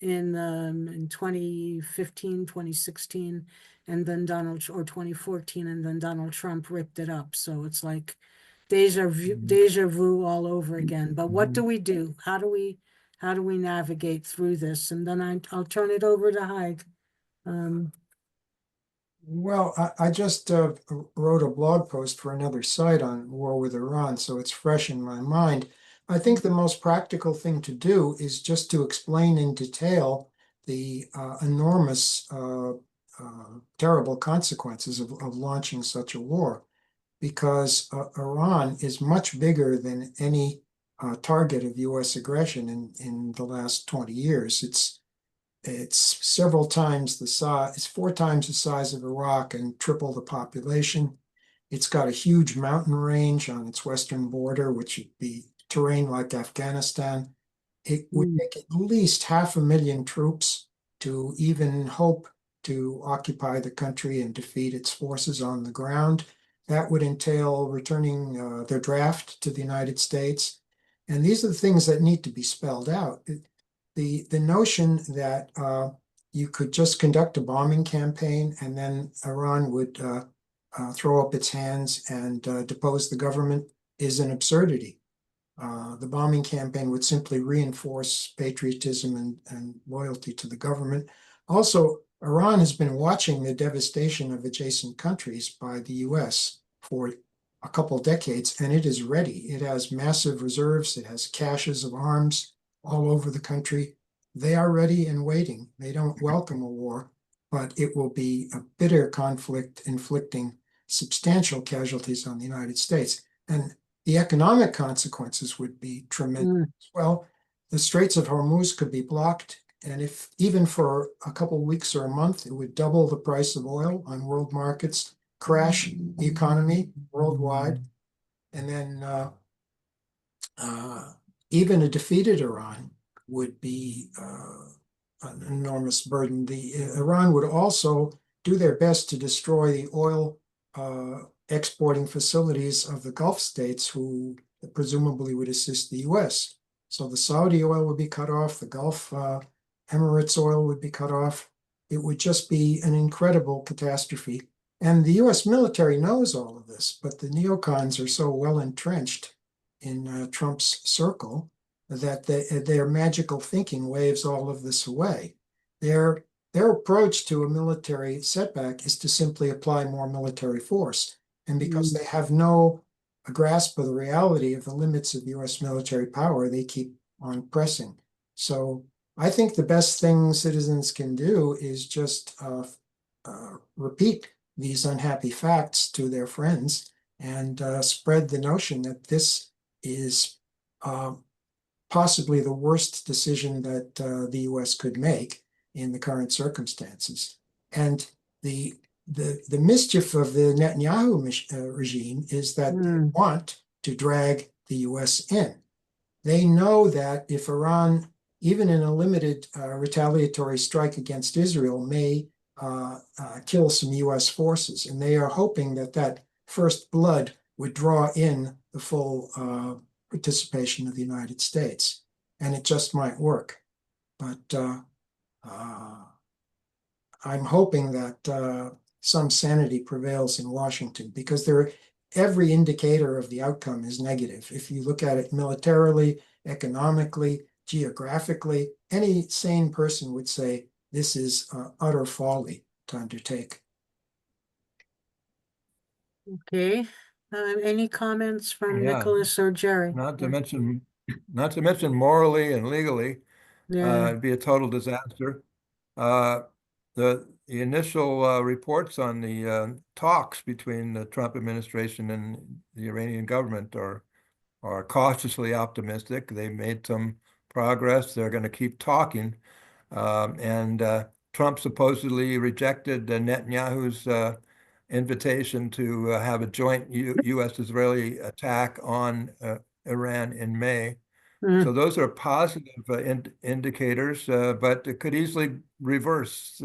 in 2015, 2016, and then 2014, and then Donald Trump ripped it up. So it's like deja vu all over again. But what do we do? How do we navigate through this? And then I'll turn it over to Haig. Well, I just wrote a blog post for another site on war with Iran, so it's fresh in my mind. I think the most practical thing to do is just to explain in detail the enormous, terrible consequences of launching such a war, because Iran is much bigger than any target of U.S. aggression in the last 20 years. It's several times the size, it's 4 times the size of Iraq and triple the population. It's got a huge mountain range on its western border, which would be terrain like Afghanistan. It would take at least 500,000 troops to even hope to occupy the country and defeat its forces on the ground. That would entail returning their draft to the United States. And these are the things that need to be spelled out. The notion that you could just conduct a bombing campaign and then Iran would throw up its hands and depose the government is an absurdity. The bombing campaign would simply reinforce patriotism and loyalty to the government. Also, Iran has been watching the devastation of adjacent countries by the US for a couple decades, and it is ready. It has massive reserves. It has caches of arms all over the country. They are ready and waiting. They don't welcome a war, but it will be a bitter conflict inflicting substantial casualties on the United States. And the economic consequences would be tremendous. Well, the Straits of Hormuz could be blocked, and if even for a couple of weeks or a month, it would double the price of oil on world markets, crash the economy worldwide, and then even a defeated Iran would be an enormous burden. Iran would also do their best to destroy the oil exporting facilities of the Gulf states, who presumably would assist the US. So the Saudi oil would be cut off, the Gulf Emirates oil would be cut off. It would just be an incredible catastrophe. And the US military knows all of this, but the neocons are so well entrenched in Trump's circle that their magical thinking waves all of this away. Their approach to a military setback is to simply apply more military force. And because they have no grasp of the reality of the limits of US military power, they keep on pressing. So I think the best thing citizens can do is just repeat these unhappy facts to their friends and spread the notion that this is possibly the worst decision that the US could make in the current circumstances. And the mischief of the Netanyahu regime is that they want to drag the US in. They know that if Iran, even in a limited retaliatory strike against Israel, may kill some US forces, and they are hoping that that first blood would draw in the full participation of the United States. And it just might work. But I'm hoping that some sanity prevails in Washington, because every indicator of the outcome is negative. If you look at it militarily, economically, geographically, any sane person would say this is utter folly to undertake. Okay. Any comments from Yeah. Nicholas or Jerry? Not to mention morally and legally, Yeah. it'd be a total disaster. The initial reports on the talks between the Trump administration and the Iranian government are cautiously optimistic. They made some progress. They're going to keep talking. And Trump supposedly rejected Netanyahu's invitation to have a joint U.S.-Israeli attack on Iran in May. So those are positive indicators, but it could easily reverse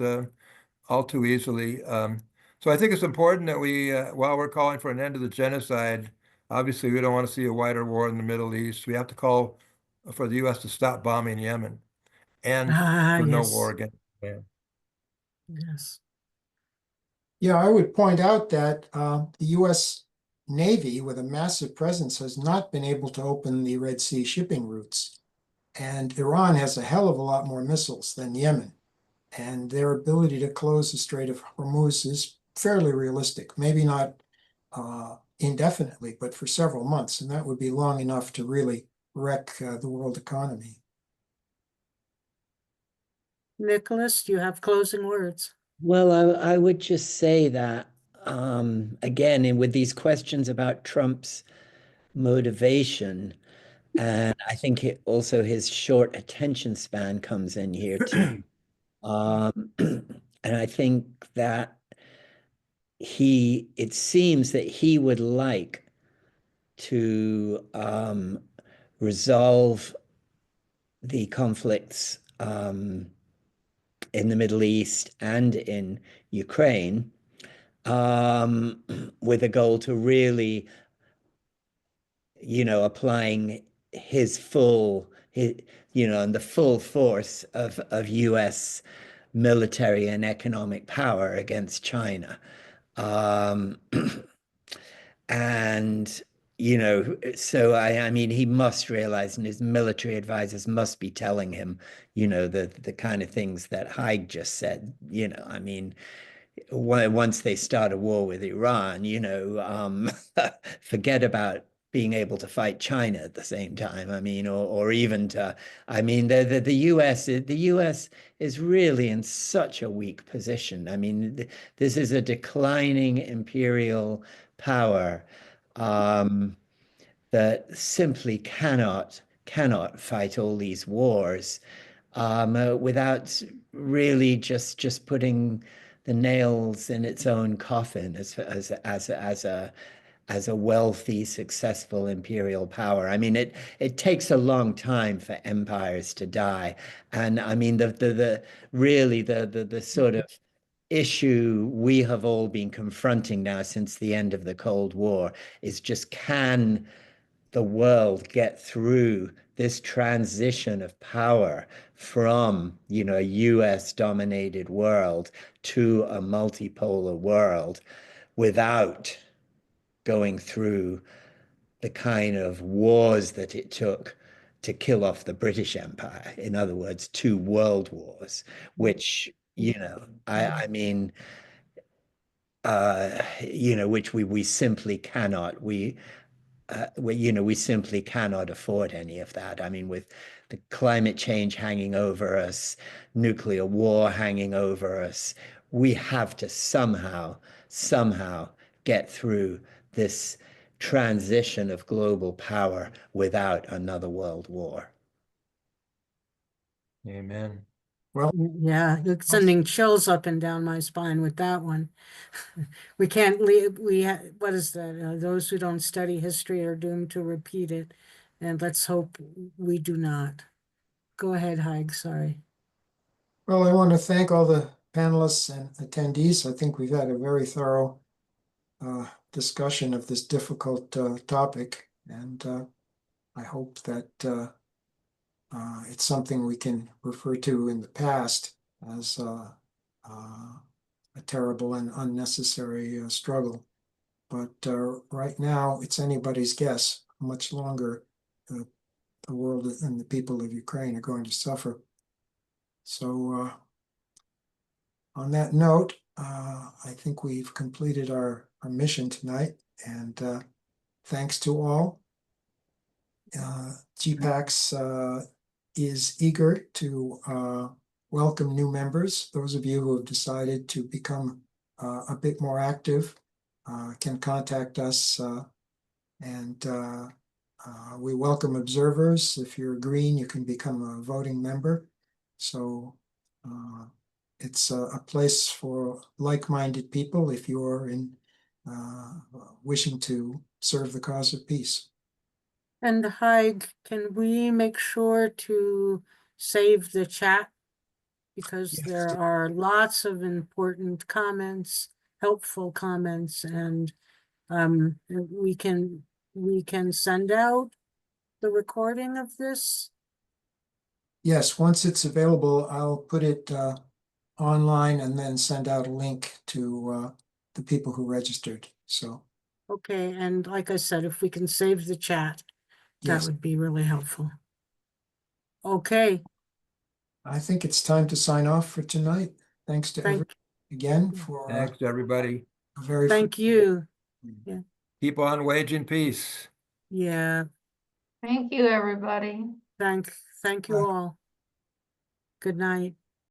all too easily. So I think it's important that we, while we're calling for an end to the genocide, obviously we don't want to see a wider war in the Middle East. We have to call for the U.S. to stop bombing Yemen and for no war against Iran. Yes. Yeah, I would point out that the US Navy with a massive presence has not been able to open the Red Sea shipping routes. And Iran has a hell of a lot more missiles than Yemen. And their ability to close the Strait of Hormuz is fairly realistic. Maybe not indefinitely, but for several months. And that would be long enough to really wreck the world economy. Nicholas, do you have closing words? Well, I would just say that, again, and with these questions about Trump's motivation, and I think also his short attention span comes in here too. And I think that it seems that he would like to resolve the conflicts in the Middle East and in Ukraine with a goal to really, applying his and the full force of US military and economic power against China. And so I mean, he must realize, and his military advisors must be telling him, the kind of things that Haig just said. I mean, once they start a war with Iran, forget about being able to fight China at the same time. I mean, or even to, I mean, the US is really in such a weak position. I mean, this is a declining imperial power that simply cannot fight all these wars without really just putting the nails in its own coffin as a wealthy, successful imperial power. I mean, it takes a long time for empires to die, and I mean the really the sort of issue we have all been confronting now since the end of the Cold War is just, can the world get through this transition of power from, a US dominated world to a multipolar world without going through the kind of wars that it took to kill off the British Empire. In other words, two world wars, which, I mean, which we simply cannot, we simply cannot afford any of that. I mean, with the climate change hanging over us, nuclear war hanging over us, we have to somehow get through this transition of global power without another world war. Amen. Well, Yeah, you're sending chills up and down my spine with that one. We can't leave, what is that? Those who don't study history are doomed to repeat it. And let's hope we do not. Go ahead, Haig, sorry. well, I want to thank all the panelists and attendees. I think we've had a very thorough discussion of this difficult topic, and I hope that it's something we can refer to in the past as a terrible and unnecessary struggle. But right now, it's anybody's guess how much longer the world and the people of Ukraine are going to suffer. So on that note, I think we've completed our mission tonight, and thanks to all. GPAX is eager to welcome new members. Those of you who have decided to become a bit more active can contact us, and we welcome observers. If you're green, you can become a voting member. So it's a place for like-minded people if you're in wishing to serve the cause of peace. And Haig, can we make sure to save the chat? Because Yes. there are lots of important comments, helpful comments, and we can send out the recording of this. Yes, once it's available, I'll put it online and then send out a link to the people who registered. So Okay, and like I said, if we can save the chat, that Yes, would be really helpful. Okay, I think it's time to sign off for tonight. Thanks to everyone thank, again for Thanks, everybody. a very. thank you. Keep on waging peace. Yeah, Thank you, everybody. thank you Bye. all. Good night.